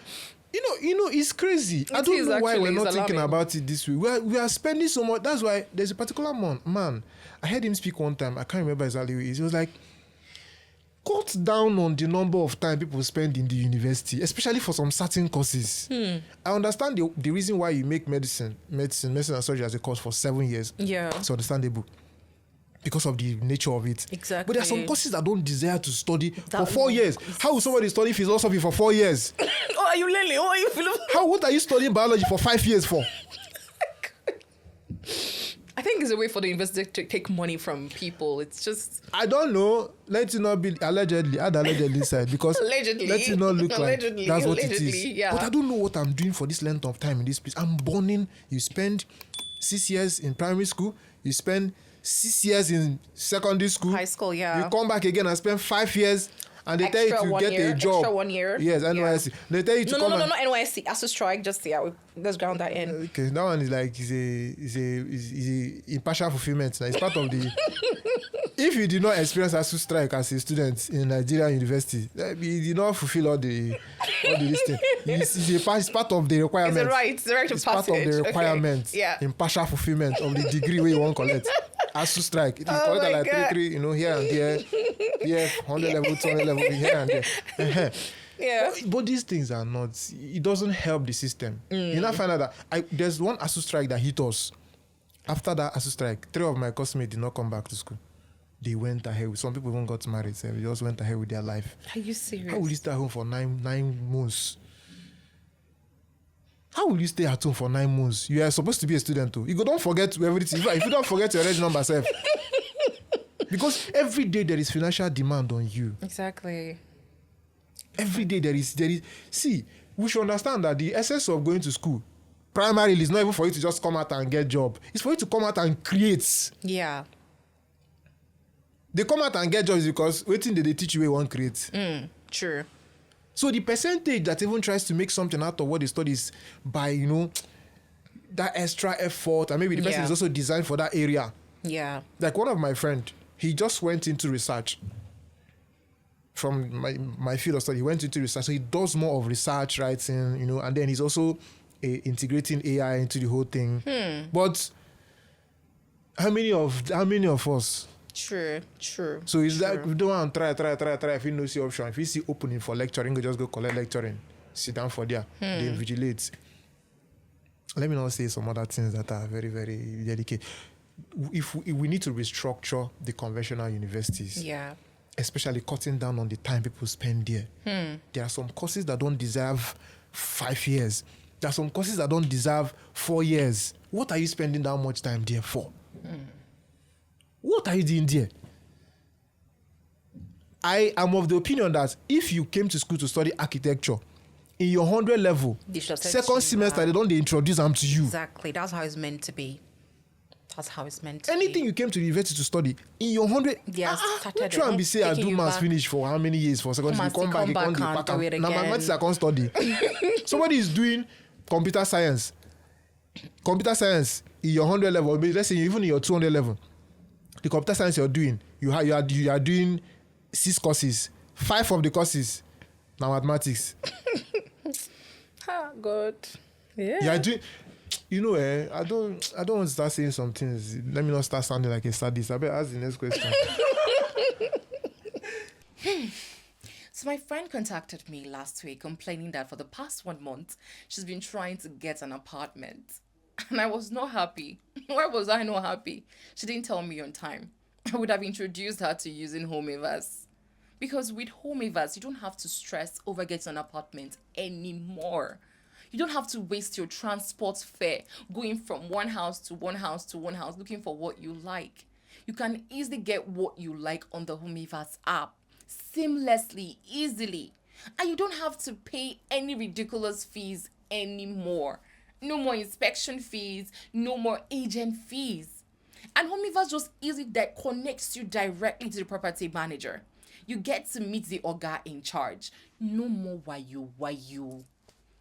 it's crazy. I don't is know why actually, we're not it's thinking alarming. about it this way. We are spending so much. That's why there's a particular man. I heard him speak one time. I can't remember exactly who he is. He was like, cut down on the number of time people spend in the university, especially for some certain courses. I understand the reason why you make medicine and surgery as a course for 7 years. Yeah. It's understandable because of the nature of it. Exactly. But there are some courses that don't desire to study for That 4 years. How will somebody study philosophy for 4 years? Oh, are you learning? Oh, are you feeling? What are you studying biology for 5 years for? I think it's a way for the university to take money from people. It's just I don't know. Let it not be allegedly. Add allegedly inside because Allegedly. let it not look Allegedly. like that's what it Allegedly, is. yeah. But I don't know what I'm doing for this length of time in this place. I'm burning. You spend 6 years in primary school. You spend 6 years in secondary school. High school, yeah. You come back again and spend 5 years, and they tell you Extra to 1 get year, a job. extra 1 year. Yes, NYSC. They tell you to no, come. not NYSC. ASU strike. Just let's ground that in. Okay, that one is like is a impartial fulfillment. Now it's part of the. If you did not experience ASU strike as a student in Nigerian university, you did not fulfill all the listing. It's part of the requirement. It's a right. It's a right to It's passage. part of the Okay. requirement. Yeah. Impartial fulfillment of the degree we want to collect. ASU strike. It is Oh collected my like God. three, here and there. Here, 100 level, 200 level, here and there. Yeah. But these things are not. It doesn't help the system. You now find out that there's one ASU strike that hit us. After that ASU strike, 3 of my classmates did not come back to school. They went ahead. Some people even got married. So they just went ahead with their life. Are you serious? How will you stay at home for nine months? How will you stay at home for 9 months? You are supposed to be a student too. You go, don't forget everything. If you don't forget your reg number, self. Because every day there is financial demand on you. Exactly. Every day there is. See, we should understand that the essence of going to school primarily is not even for you to just come out and get job. It's for you to come out and create. Yeah. They come out and get jobs because waiting they teach you where you want to create. True. So the percentage that even tries to make something out of what they study is by, that extra effort, and maybe the person Yeah. is also designed for that area. Yeah. Like one of my friend, He just went into research. From my field of study, he went into research. So he does more of research writing, you know, and then he's also integrating AI into the whole thing. But how many of us? True. So it's like we don't want to try. If you know see option, if you see opening for lecturing, go just go collect lecturing, sit down for there, then vigilate. Let me not say some other things that are very, very delicate. If we need to restructure the conventional universities, especially cutting down on the time people spend there. There are some courses that don't deserve 5 years. There are some courses that don't deserve 4 years. What are you spending that much time there for? What are you doing there? I am of the opinion that if you came to school to study architecture, in your 100 level, second semester, they introduce them to you. Exactly. That's how it's meant to be. Anything you came to the university to study, in your 100, don't try and be say I do maths finish for how many years for second, you come back, now mathematics I can't study. Somebody is doing computer science in your 100 level, but let's say even in your 200 level, the computer science you're doing, you are doing 6 courses, 5 of the courses now mathematics. God. Yeah. You are doing, you know, I don't want to start saying some things. Let me not start sounding like a sadist. I better ask the next question. So my friend contacted me last week complaining that for the past 1 month, she's been trying to get an apartment. And I was not happy. Why was I not happy? She didn't tell me on time. I would have introduced her to using HomeAvers. Because with HomeAvers, you don't have to stress over getting an apartment anymore. You don't have to waste your transport fare going from one house to one house to one house looking for what you like. You can easily get what you like on the HomeAvers app, seamlessly, easily. And you don't have to pay any ridiculous fees anymore. No more inspection fees, no more agent fees. And HomeAvers just easily connects you directly to the property manager. You get to meet the Oga in charge. No more why you.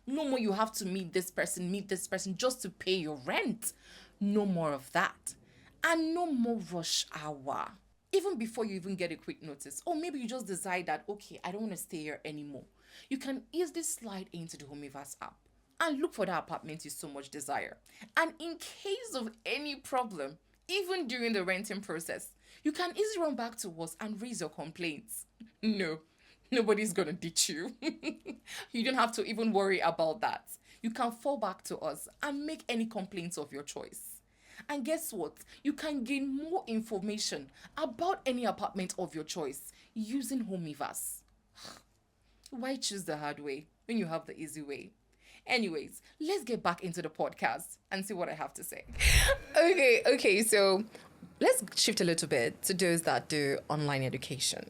No more you have to meet this person just to pay your rent. No more of that. And no more rush hour. Even before you even get a quick notice. Or maybe you just decide that, okay, I don't want to stay here anymore. You can easily slide into the HomeAvers app and look for that apartment you so much desire. And in case of any problem, even during the renting process, you can easily run back to us and raise your complaints. No. Nobody's gonna ditch you. You don't have to even worry about that. You can fall back to us and make any complaints of your choice. And guess what? You can gain more information about any apartment of your choice using HomeAvers. Why choose the hard way when you have the easy way? Anyways, let's get back into the podcast and see what I have to say. Okay, so let's shift a little bit to those that do online education.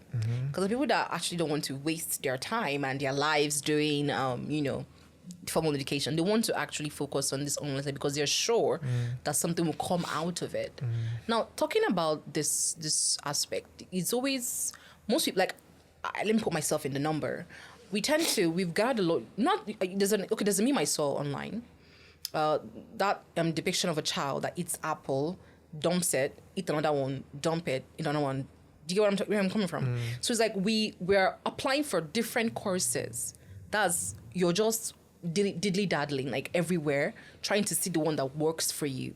Because the people that actually don't want to waste their time and their lives doing, formal education, they want to actually focus on this online side because they're sure that something will come out of it. Now, talking about this aspect, it's always, most people, like, let me put myself in the number. We've got a lot, there's a meme I saw online, that depiction of a child that eats apple, dumps it, eat another one, dump it, eat another one. Do you get where I'm coming from? So it's like we're applying for different courses. That's, you're just diddly-daddling, like, everywhere, trying to see the one that works for you.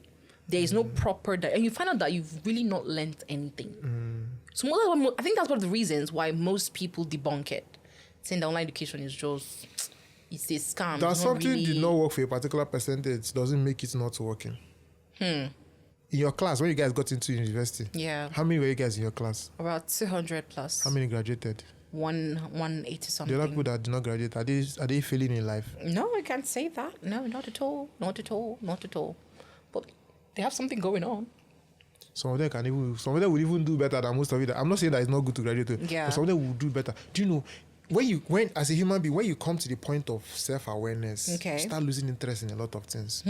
There is no proper, and you find out that you've really not learned anything. So I think that's one of the reasons why most people debunk it, saying that online education is just, it's a scam. That something did not work for a particular percentage doesn't make it not working. In your class, when you guys got into university, how many were you guys in your class? About 200 plus. How many graduated? 180 something. The other people that did not graduate, are they failing in life? No, I can't say that. No, not at all. But they have something going on. Some of them will even do better than most of it. I'm not saying that it's not good to graduate, but some of them will do better. Do you know, when as a human being, when you come to the point of self-awareness, you start losing interest in a lot of things.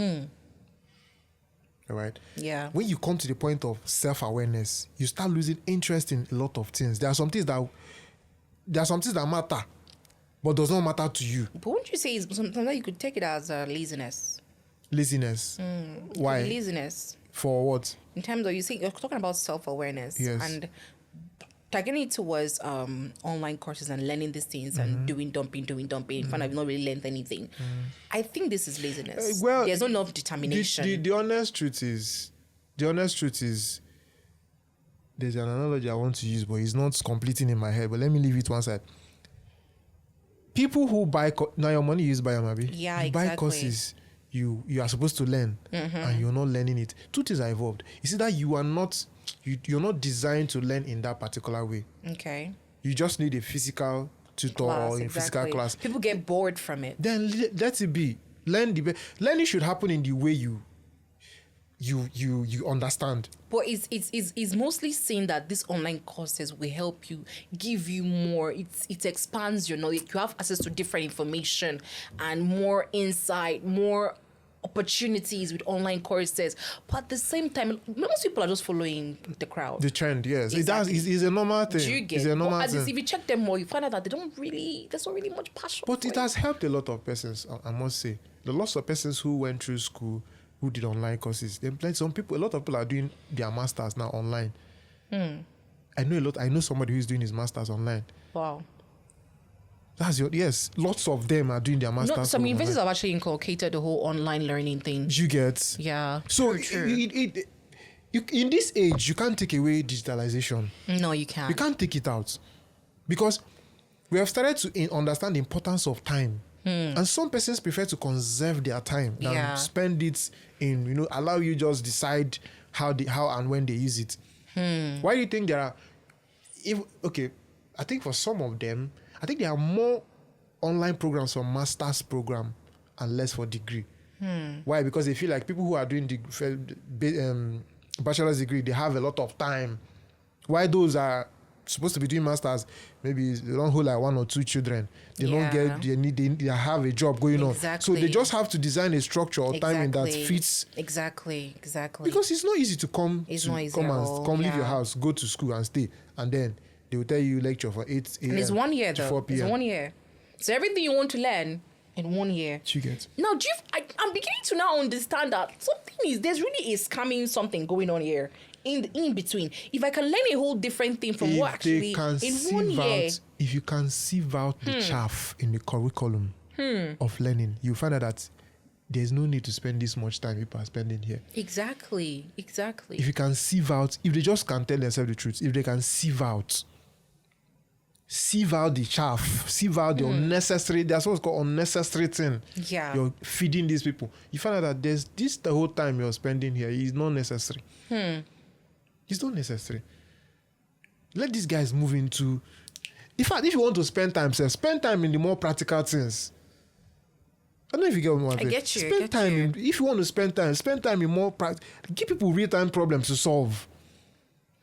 All right? Yeah. When you come to the point of self-awareness, you start losing interest in a lot of things. There are some things that matter, but does not matter to you. But wouldn't you say sometimes you could take it as laziness? Laziness. Why? Laziness. For what? In terms of, you're talking about self-awareness. Yes. And targeting it towards online courses and learning these things and doing dumping, find I've not really learned anything. I think this is laziness. Well, there's not enough determination. The honest truth is, there's an analogy I want to use, but it's not completing in my head. But let me leave it one side. People who buy now your money is buy Amabi. Yeah, you buy exactly. courses you are supposed to learn, and you're not learning it. Two things are involved. You see that you're not designed to learn in that particular way. Okay. You just need a physical tutor or in physical class. People get bored from it. Then let it be. Learning should happen in the way you understand. But it's mostly saying that these online courses will help you, give you more. It expands your knowledge. You have access to different information and more insight, more opportunities with online courses. But at the same time, most people are just following the crowd. The trend, yes. Exactly. It's a normal thing. Do you get? It's a normal But thing. if you check them more, you find out that there's not really much passion. But for it has helped a lot of persons, I must say. The lots of persons who went through school, who did online courses. A lot of people are doing their masters now online. I know somebody who's doing his masters online. Wow. Yes, lots of them are doing their masters. No, some online. universities have actually inculcated the whole online learning thing. You get? Yeah. So true. in this age, you can't take away digitalization. No, you can't. You can't take it out. Because we have started to understand the importance of time. And some persons prefer to conserve their time than spend it in, allow you just decide how and when they use it. Why do you think there are... I think for some of them, I think there are more online programs for master's program and less for degree. Why? Because they feel like people who are doing bachelor's degree, they have a lot of time. Why those are supposed to be doing masters, maybe they don't hold like one or two children. They don't get, they have a job going on. So they just have to design a structure or timing that fits. Exactly. Because it's not easy to come leave your house, go to school and stay. And then they will tell you lecture for 8 a.m. And it's 1 year though. 4 p.m. It's 1 year. So everything you want to learn in 1 year. You get. Now, I'm beginning to now understand that there's really a scamming something going on here. In between, if I can learn a whole different thing from what actually in 1 year, if you can sieve out the chaff in the curriculum of learning, you find out that there's no need to spend this much time people are spending here. Exactly. If you can sieve out, if they just can tell themselves the truth, if they can sieve out the chaff, sieve out the unnecessary, that's what's called unnecessary thing. Yeah. You're feeding these people. You find out that there's this the whole time you're spending here is not necessary. It's not necessary. Let these guys move into... In fact, if you want to spend time in the more practical things. I don't know if you get what I'm saying. I get you. Spend time. If you want to spend time in more practical... Give people real-time problems to solve.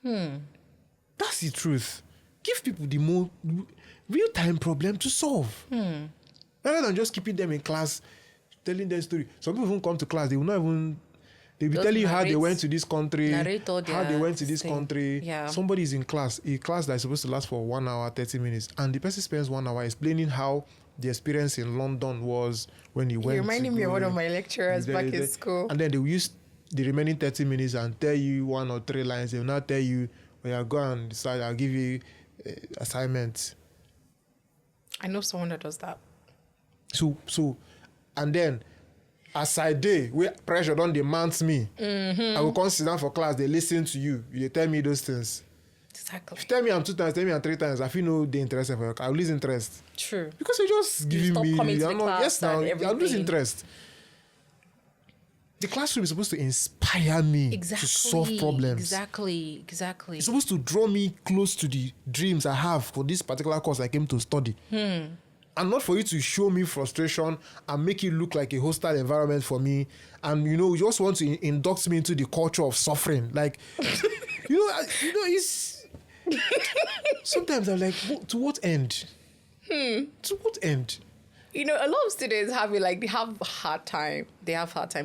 That's the truth. Give people the more real-time problem to solve. Rather than just keeping them in class, telling their story. Some people who come to class, they will not even... They'll be telling you how they went to this country, how they went to this country. Yeah. Somebody is in class, a class that is supposed to last for 1 hour, 30 minutes, and the person spends 1 hour explaining how the experience in London was when he went. You're reminding me of one of my lecturers back in school. And then they will use the remaining 30 minutes and tell you 1 or 3 lines. They will not tell you, well, go and decide, I'll give you assignments. I know someone that does that. So, and then, as I did, where pressure don't demand me, I will come sit down for class, they listen to you, they tell me those things. Exactly. If you tell me I'm 2 times, tell me I'm 3 times, I feel no the interest for I will lose interest. True. Because you're just giving stop me, coming to the class now, and I'll lose everything. interest. The classroom is supposed to inspire me to solve problems. Exactly. It's supposed to draw me close to the dreams I have for this particular course I came to study. And not for you to show me frustration and make it look like a hostile environment for me. And, you just want to induct me into the culture of suffering. Like, it's... Sometimes I'm like, to what end? To what end? A lot of students have they have a hard time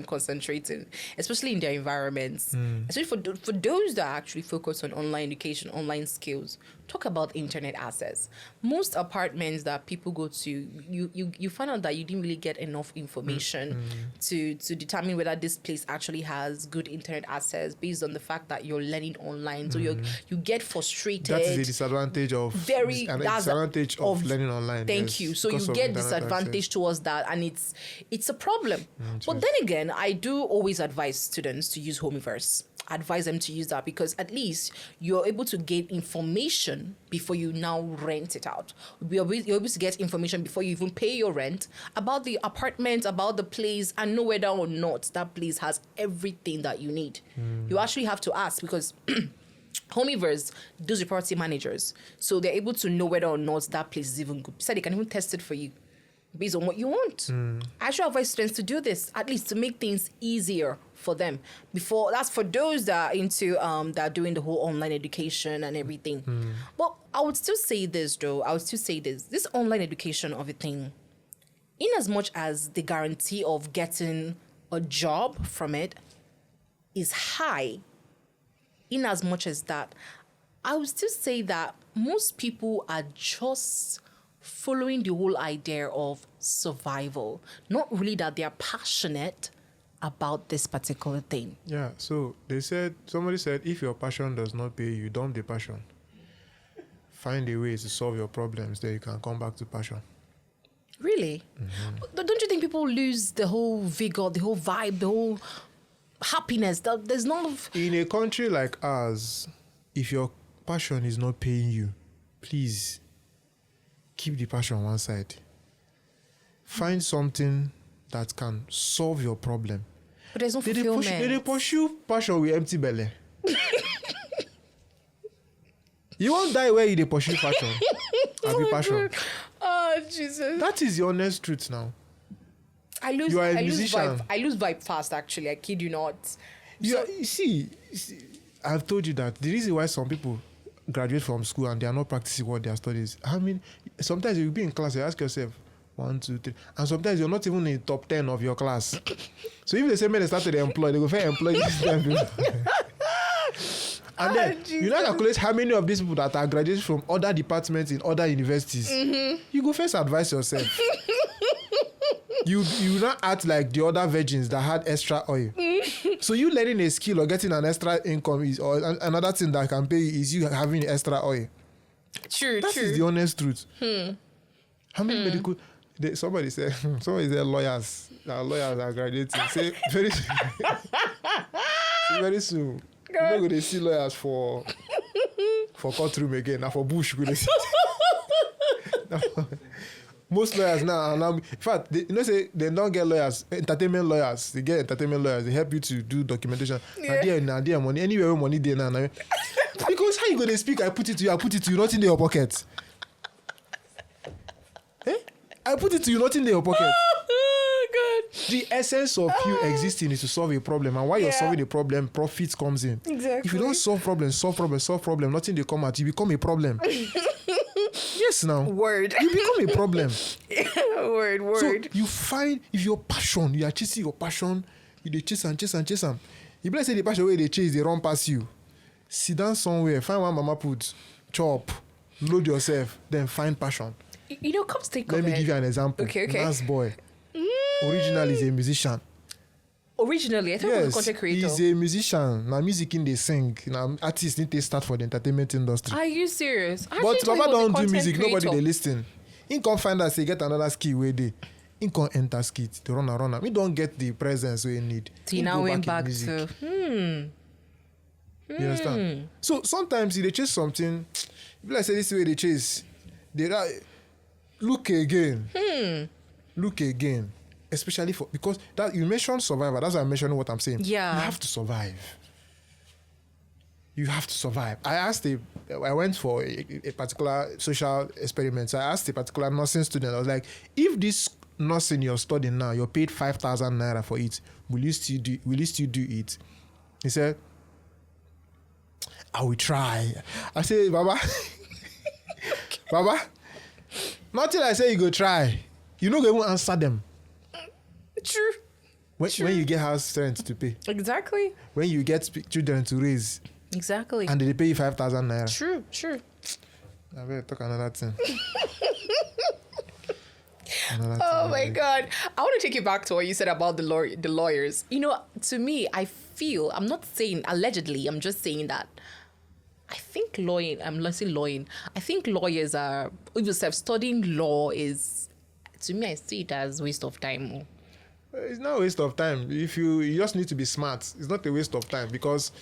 concentrating, especially in their environments. Especially for those that actually focus on online education, online skills. talk about internet access. Most apartments that people go to, you find out that you didn't really get enough information to determine whether this place actually has good internet access based on the fact that you're learning online. So you get frustrated. That is a disadvantage of disadvantage of learning online. Thank you. So you get disadvantage towards that, and it's a problem. But then again, I do always advise students to use Homiverse. Advise them to use that because at least you're able to get information before you now rent it out. You're able to get information before you even pay your rent about the apartment, about the place, and know whether or not that place has everything that you need. You actually have to ask because Homiverse does the property managers, so they're able to know whether or not that place is even good. So they can even test it for you based on what you want. I actually advise students to do this, at least to make things easier for them. That's for those that are into that are doing the whole online education and everything. But I would still say this though. This online education of a thing, in as much as the guarantee of getting a job from it is high, in as much as that, I would still say that most people are just following the whole idea of survival, not really that they are passionate about this particular thing. Yeah, so somebody said, if your passion does not pay you, dump the passion. Find a way to solve your problems, then you can come back to passion. Really? But don't you think people lose the whole vigor, the whole vibe, the whole happiness? There's none of... In a country like ours, if your passion is not paying you, please keep the passion on one side. Find something that can solve your problem. But there's no fulfillment. They pursue passion with empty belly. You won't die where you pursue passion. Passion. Oh, Jesus. That is the honest truth now. I lose musician. I lose vibe fast, actually. I kid you not. You see, I've told you that the reason why some people graduate from school and they are not practicing what they are studying. I mean, sometimes you'll be in class, you ask yourself, 1, 2, 3, and sometimes you're not even in the top 10 of your class. So if they say, man, they start to employ, they go fair employ this time. And then you now calculate how many of these people that are graduated from other departments in other universities. You go first advise yourself. You not act like the other virgins that had extra oil. So you learning a skill or getting an extra income or another thing that can pay you is you having extra oil. True. That is the honest truth. How many medical... Somebody said lawyers. Lawyers are graduating. Say very soon. We're not going to see lawyers for courtroom again. Now for bush, we're going to see. Most lawyers now, in fact, say they don't get lawyers, entertainment lawyers. They get entertainment lawyers. They help you to do documentation. Now there money. Anywhere money there now. Because how you going to speak? I put it to you, not in your pocket. I put it to you, not in your pocket. Good. The essence of you existing is to solve a problem, and while you're solving the problem, profit comes in. Exactly. If you don't solve problem, nothing they come at, you become a problem. Yes, now. Word. You become a problem. Word. So you find, if your passion, you are chasing your passion, you dey chase and. You better say the passion where they chase, they run past you. Sit down somewhere, find one mama put, chop, load yourself, then find passion. You know, come to think of it. Let me give you an example. Okay. Nas Boy. Originally, he's a musician. Originally, I thought he was a content creator. He's a musician. Now, music in they sing. Now, artists need to start for the entertainment industry. Are you serious? But Baba don't do music. Nobody they listen. He can't find us. He get another skill where they. He can't enter skit to run. We don't get the presence we need. He now went back to. You understand? So sometimes if they chase something, like I say this way they chase. Look again. Look again. Especially because that you mentioned survivor. That's why I'm mentioning what I'm saying. Yeah. You have to survive. You have to survive. I went for a particular social experiment. So I asked a particular nursing student. I was like, if this nursing you're studying now, you're paid 5,000 naira for it, will you still do it? He said, I will try. I said, Baba, not till I say you go try. You not going to answer them. True. When you get house rent to pay. Exactly. When you get children to raise. Exactly. And they pay you 5,000 naira. True. I better talk another thing. Oh my God. I want to take you back to what you said about the lawyers. You know, to me, I feel, I'm not saying allegedly, I'm just saying that I think I think lawyers are, if you say studying law is, to me, I see it as waste of time. It's not a waste of time. If you just need to be smart. It's not a waste of time because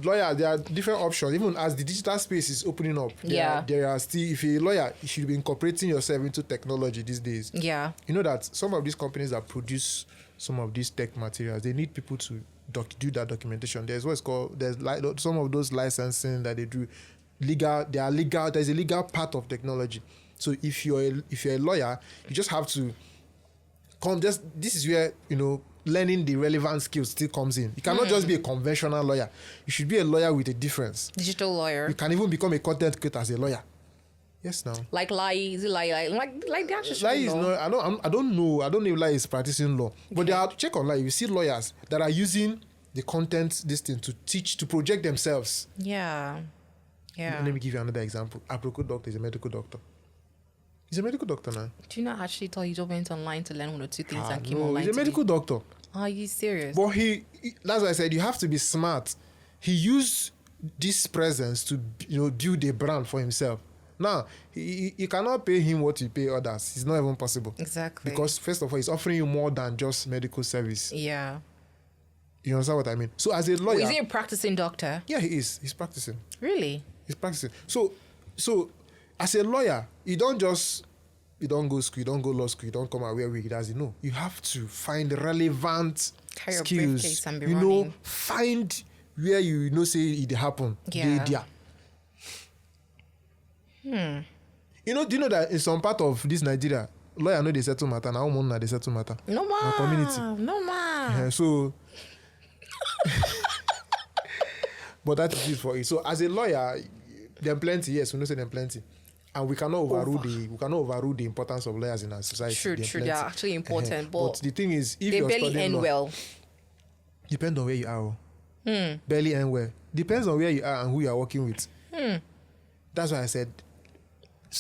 lawyer, there are different options. Even as the digital space is opening up, there are still, if you're a lawyer, you should be incorporating yourself into technology these days. Yeah. You know that some of these companies that produce some of these tech materials, they need people to do that documentation. There's what's called, some of those licensing that they do. There's a legal part of technology. So if you're a lawyer, you just have to this is where, learning the relevant skills still comes in. You cannot just be a conventional lawyer. You should be a lawyer with a difference. Digital lawyer. You can even become a content creator as a lawyer. Yes, now. Like lie, is it lie? Like the actual lie is not. I don't know. I don't know if lie is practicing law. But they are, check online. You see lawyers that are using the content, this thing, to teach, to project themselves. Yeah. Let me give you another example. Aproko doctor is a medical doctor. He's a medical doctor now. Do you not actually tell you just went online to learn one or two things and came no, online? He's a medical doctor. Are you serious? But that's why I said you have to be smart. He used this presence to build a brand for himself. Now, you cannot pay him what you pay others. It's not even possible. Exactly. Because first of all, he's offering you more than just medical service. Yeah. You understand what I mean? So as a lawyer... Is he a practicing doctor? Yeah, he is. He's practicing. Really? He's practicing. So as a lawyer, you don't go school, you don't go law school, you don't come out where we does. You have to find relevant Carry your skills. briefcase and be running. Find where say it happen. Yeah. Do you know that in some part of this Nigeria, lawyer know they settle matter, now woman they settle matter. No ma. Community. No ma. So but that is it for it. So as a lawyer, there are plenty, yes, we know say there are plenty. And we cannot overrule the importance of lawyers in our society. True, they are actually important. But the thing is, if they you're barely studying end law, well. depends on where you are. Barely end well. Depends on where you are and who you are working with. That's why I said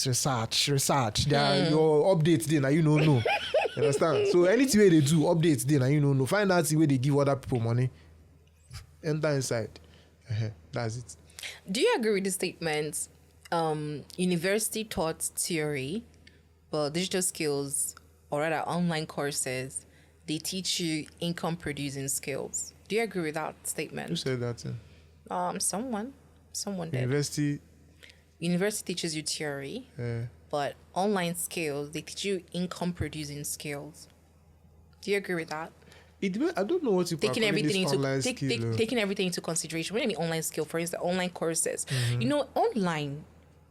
research. There are your updates there now you know. You understand? So anything where they do updates there now you know. Find out the way they give other people money. Enter inside. That's it. Do you agree with the statement? University taught theory, but digital skills, or rather online courses, they teach you income producing skills. Do you agree with that statement? Who said that? Someone did. University teaches you theory, but online skills, they teach you income producing skills. Do you agree with that? I don't know what you taking everything into consideration. When I mean online skill, for instance, online courses. Online,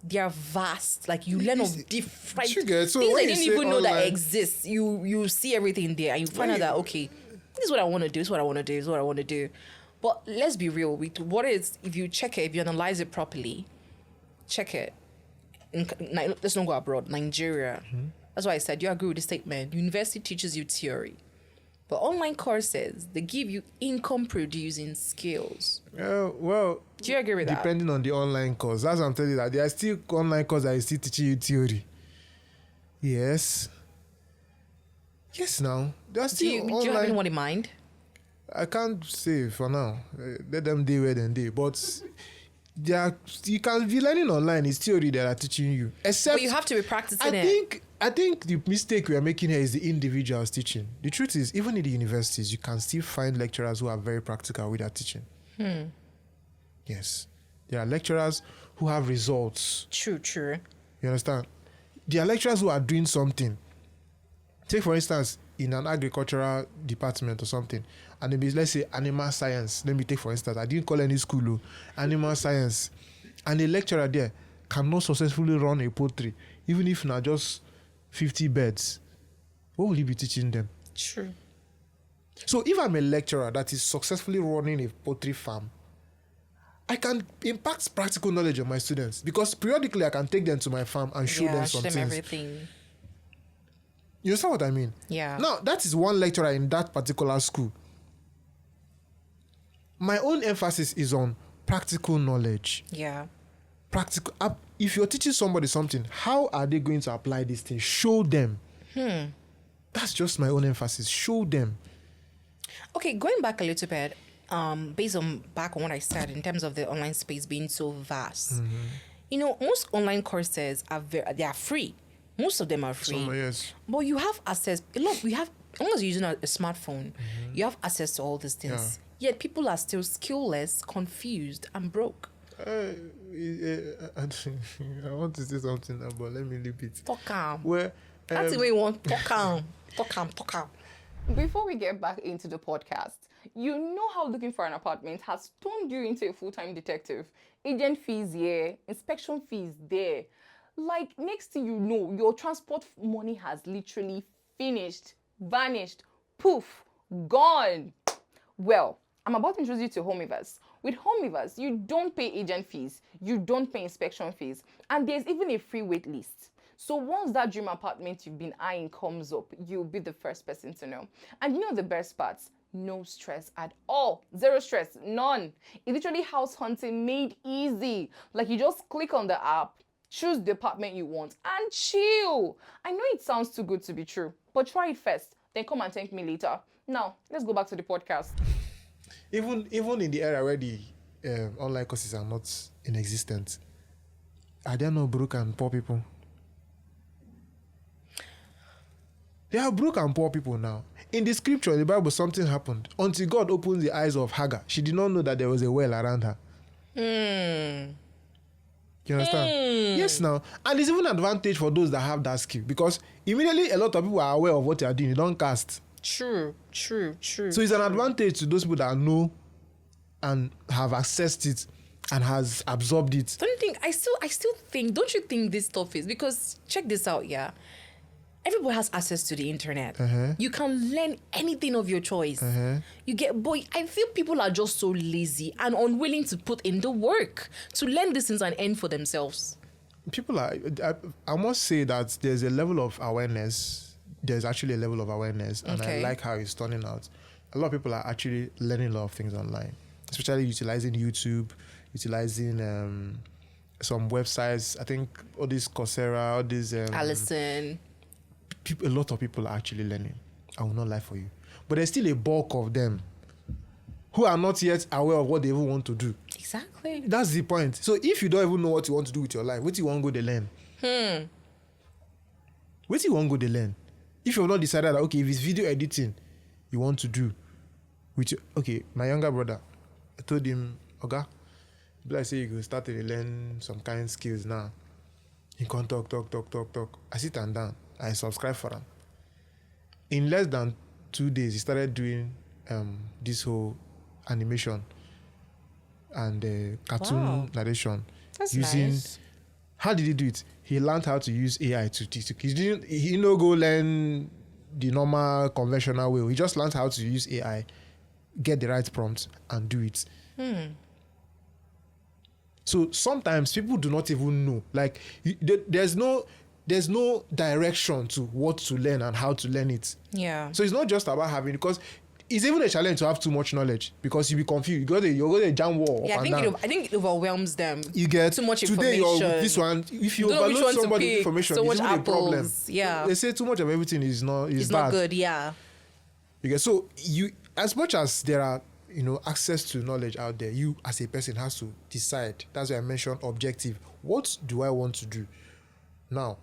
they are vast. Like you learn of different things I didn't even know that exist. You see everything there, and you find out that this is what I want to do. This is what I want to do. This is what I want to do. But let's be real. If you check it, if you analyze it properly, check it. Let's not go abroad. Nigeria. That's why I said you agree with the statement. University teaches you theory. But online courses, they give you income-producing skills. Well, do you agree with that? Depending on the online course. That's what I'm telling you. That there are still online courses that are still teaching you theory. Yes. Yes, now. There are still do you have anyone in mind? I can't say for now. Let them do where they do. But you can be learning online. It's theory that are teaching you. Except, but you have to be practicing it. I think the mistake we are making here is the individuals teaching. The truth is, even in the universities, you can still find lecturers who are very practical with their teaching. Yes. There are lecturers who have results. True. You understand? There are lecturers who are doing something. Take, for instance, in an agricultural department or something, and maybe, let's say, animal science. Let me take, for instance, I didn't call any school, animal science. And a lecturer there cannot successfully run a poultry, even if not just 50 birds. What will you be teaching them? True. So if I'm a lecturer that is successfully running a poultry farm, I can impact practical knowledge on my students because periodically I can take them to my farm and show them some things. Everything. You understand what I mean? Yeah. Now, that is one lecturer in that particular school. My own emphasis is on practical knowledge. Yeah. practical. If you're teaching somebody something, how are they going to apply this thing? Show them. That's just my own emphasis. Show them. Okay, going back a little bit, based on what I said in terms of the online space being so vast. Most online courses they are free. Most of them are free. Yes. But you have access. As long as you're using a smartphone, you have access to all these things. Yet people are still skillless, confused, and broke. I want to say something now, but let me leave it. Talk calm. Where That's the way you want. Talk calm. Talk calm. Talk calm. Before we get back into the podcast, you know how looking for an apartment has turned you into a full-time detective. Agent fees here, inspection fees there. Like, next thing you know, your transport money has literally finished, vanished, poof, gone. Well, I'm about to introduce you to Homeivers. With Homeivers, you don't pay agent fees, you don't pay inspection fees, and there's even a free wait list. So once that dream apartment you've been eyeing comes up, you'll be the first person to know. And you know the best parts? No stress at all. Zero stress, none. It's literally house hunting made easy. Like, you just click on the app, choose the apartment you want, and chill. I know it sounds too good to be true, but try it first, then come and thank me later. Now, let's go back to the podcast. even in the era where the online courses are not in existence, are there no broke and poor people? There are broke and poor people now. In the scripture, in the Bible, something happened. Until God opened the eyes of Hagar, she did not know that there was a well around her. You understand? Yes, now. And there's even an advantage for those that have that skill, because immediately a lot of people are aware of what they are doing. You don't cast. True. So it's an advantage to those people that know and have accessed it and has absorbed it. I still think, don't you think this stuff is, because check this out, yeah. Everybody has access to the internet. You can learn anything of your choice. I feel people are just so lazy and unwilling to put in the work to learn these things and earn for themselves. I must say that there's a level of awareness. There's actually a level of awareness, and I like how it's turning out. A lot of people are actually learning a lot of things online, especially utilizing YouTube, utilizing some websites. I think all this Coursera, all these Allison. A lot of people are actually learning. I will not lie for you. But there's still a bulk of them who are not yet aware of what they even want to do. Exactly. That's the point. So if you don't even know what you want to do with your life, what do you want to go to learn? What do you want to go to learn? If you've not decided that, okay, if it's video editing you want to do with your, okay, my younger brother, I told him, okay, I say you go start to learn some kind of skills now. He can't talk. I sit and down. I subscribe for him. In less than 2 days, he started doing this whole animation and cartoon narration. That's using nice. How did he do it? He learned how to use AI to teach. He didn't go learn the normal conventional way. He just learned how to use AI, get the right prompts, and do it. So sometimes people do not even know. Like, there's no direction to what to learn and how to learn it. Yeah. So it's not just about having, because it's even a challenge to have too much knowledge, because you'll be confused. You're going to jam wall. Yeah, I think it overwhelms them. You get too much today information. you're with this one. If you Don't know which overload one to somebody pick. information, So it's much even a problem. apples. Yeah. They say too much of everything is It's bad. not good. Yeah. You get, so you, as much as there are access to knowledge out there, you as a person has to decide. That's why I mentioned objective. What do I want to do? Now,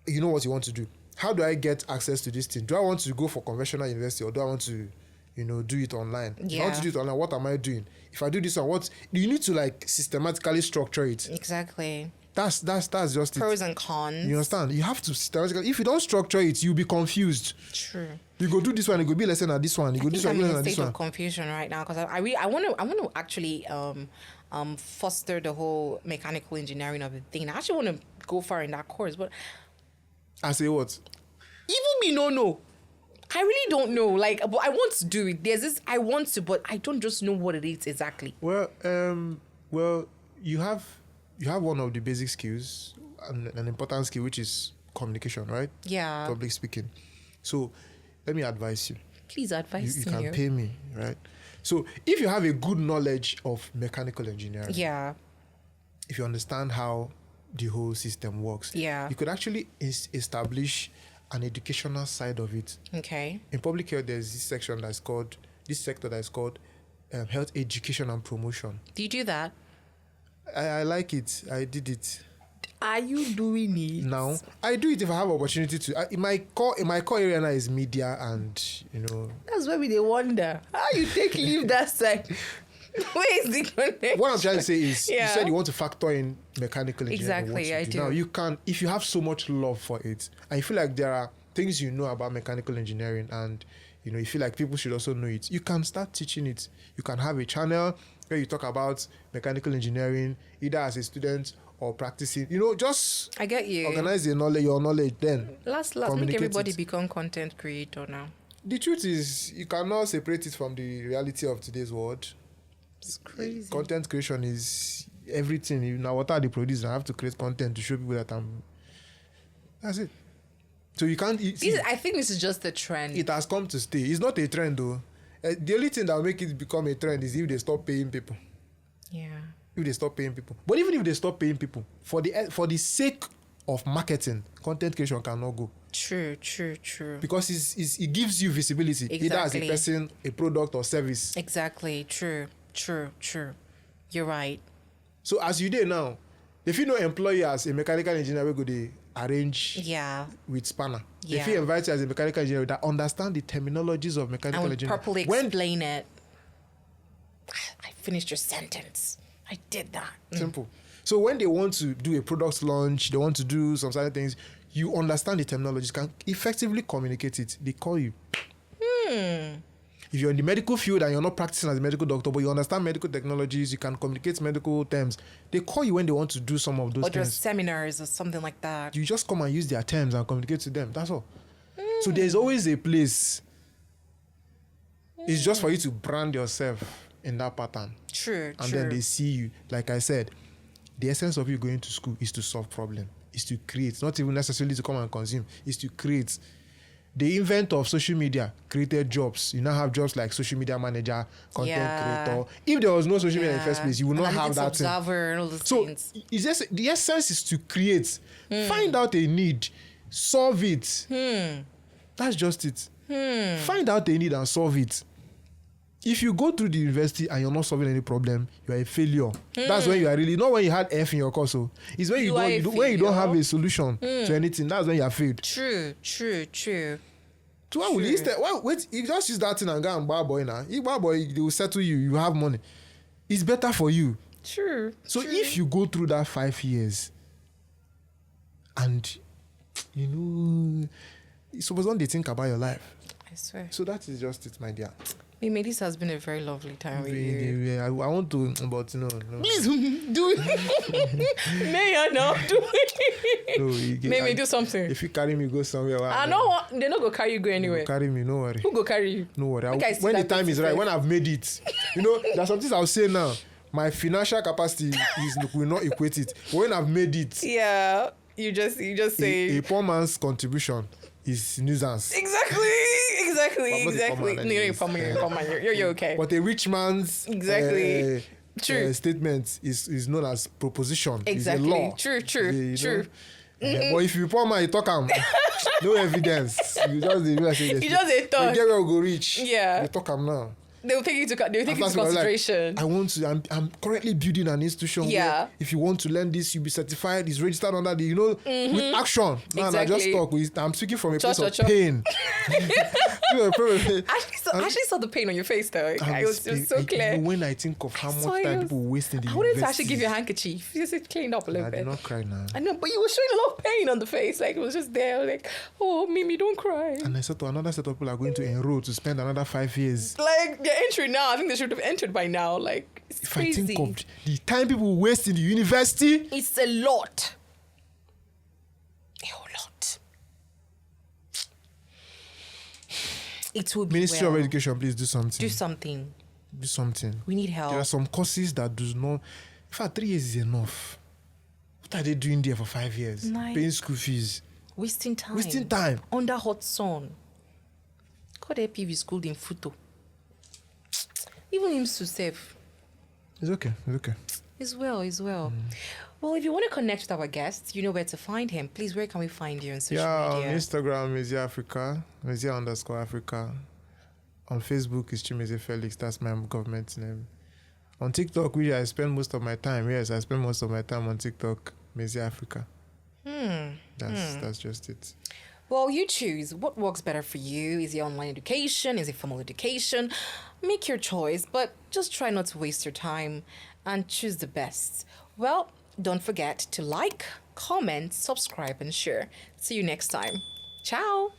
you know what you want to do. How do I get access to this thing? Do I want to go for conventional university, or do I want to, do it online? If I want to do it online, what am I doing? If I do this one, what you need to like systematically structure it. Exactly. That's just Pros it. and cons. You understand? You have to systematically. If you don't structure it, you'll be confused. True. You go do this one, you go be lesson at this one. You go do this one, I'm in lesson a at this state one. of confusion right now because I want to actually foster the whole mechanical engineering of the thing. I actually want to go far in that course, but I say what? even me no know. I really don't know. Like, but I want to do it. There's this I want to, but I don't just know what it is exactly. Well, you have one of the basic skills, an important skill, which is communication, right? Yeah. Public speaking. So, let me advise you. Please advise You me. can pay me, right? So, if you have a good knowledge of mechanical engineering, Yeah. if you understand how the whole system works, Yeah. you could actually establish an educational side of it. Okay. In public health, there's this sector that is called health education and promotion. Do you do that? I like it. I did it. Are you doing it Now I do it if I have opportunity to. In my core area now is media, and That's why we they wonder how you take leave that side. Where is the connection? what I'm trying to say is, Yeah. you said you want to factor in mechanical engineering. Exactly, what you I do. do. Now you can, if you have so much love for it, and you feel like there are things you know about mechanical engineering, and you feel like people should also know it, you can start teaching it. You can have a channel where you talk about mechanical engineering, either as a student or practicing. Just I get you. organize your knowledge. Then Last, make communicate everybody it. become content creator now. The truth is, you cannot separate it from the reality of today's world. It's crazy. Content creation is everything. Now, what are the producers? I have to create content to show people that I'm. That's it. So you can't. I think this is just a trend. It has come to stay. It's not a trend though. The only thing that will make it become a trend is if they stop paying people. Yeah. If they stop paying people. But even if they stop paying people, for the sake of marketing, content creation cannot go. True. Because it gives you visibility, either as a Exactly. person, a product, or service. Exactly. True. You're right. So as you did now, if you know employee as a mechanical engineer, we go they arrange Yeah. with spanner. Yeah. If you invite you as a mechanical engineer that understand the terminologies of I mechanical would engineering, properly when explain it. I finished your sentence. I did that. simple. So when they want to do a product launch, they want to do some certain things, you understand the terminologies, can effectively communicate it. They call you. If you're in the medical field and you're not practicing as a medical doctor, but you understand medical technologies, you can communicate medical terms, they call you when they want to do some of those Or things. just seminars or something like that. You just come and use their terms and communicate to them. That's all. So there's always a place. It's just for you to brand yourself in that pattern. True. And then they see you. Like I said, the essence of you going to school is to solve problems, is to create, not even necessarily to come and consume, is to create. The invent of social media created jobs. You now have jobs like social media manager, content creator. If there was no social media in the first place, you would not have that thing. Observer and all those So things. it's just, the essence is to create, find out a need, solve it. That's just it. Find out a need and solve it. If you go through the university and you're not solving any problem, you are a failure. That's when you are really, not when you had F in your course. So it's when You are a when you don't have failure. a solution to anything. That's when you are failed. True. So why will you instead? Why wait? You just use that thing and go and buy boy now. If buy boy, they will settle you. You have money. It's better for you. True. So if you go through that 5 years, and suppose when they think about your life. I swear. So that is just it, my dear. Mimi, this has been a very lovely time with you. Yeah, I want to, but no. Please do it. May I not do it? No, Mimi, do something. If you carry me, go somewhere. I know they're not gonna carry you go anywhere. Carry me, no worry. Who go carry you? No worry. Make I see When the that time is face. right, when I've made it, there's some things I'll say now. My financial capacity will not equate it. But when I've made it, Yeah, you just say a poor man's contribution is nuisance. exactly. But not a poor man No, you're anyways. a man. You're okay. But a rich man's Exactly. True. statement is known as proposition. Exactly. It's a law. True. But if you poor man, you talk no evidence. You just You just a talk. You get where we go reach. Yeah. You talk now. They'll take it into After consideration. I want to. I'm currently building an institution. Yeah. Where if you want to learn this, you'll be certified. It's registered under the with action. Man, I just Exactly. talk. I'm speaking from a place Cha, of cha, cha. pain. I actually saw the pain on your face though. It was so clear. When I think of how saw much time yours. people waste in the I wanted to university, actually give you a handkerchief. You just cleaned up a little I bit. did not cry now. I know, but you were showing a lot of pain on the face. Like it was just there. Like, oh, Mimi, don't cry. And I said to another set of people are going to enroll to spend another 5 years. Like they're entering now. I think they should have entered by now. Like it's If crazy. I think of the time people waste in the university, It's a lot. A whole lot. It will be Ministry well. of Education, please do something. Do something. Do something. We need help. There are some courses that do not. In fact, 3 years is enough. What are they doing there for 5 years? Like- Paying school fees. Wasting time. Wasting time. Under hot sun. God help you, schooled in photo. Even him to save. It's okay. It's okay. He's well. He's well. Well, if you want to connect with our guests, you know where to find him. Please, where can we find you on social On media? Instagram, Mezie Africa, Mezie_Africa. On Facebook is Chimezie Felix. That's my government name. On TikTok, which I spend most of my time. Yes, I spend most of my time on TikTok, Mezie Africa. That's just it. Well, you choose. What works better for you? Is it online education? Is it formal education? Make your choice, but just try not to waste your time and choose the best. Well, don't forget to like, comment, subscribe, and share. See you next time. Ciao.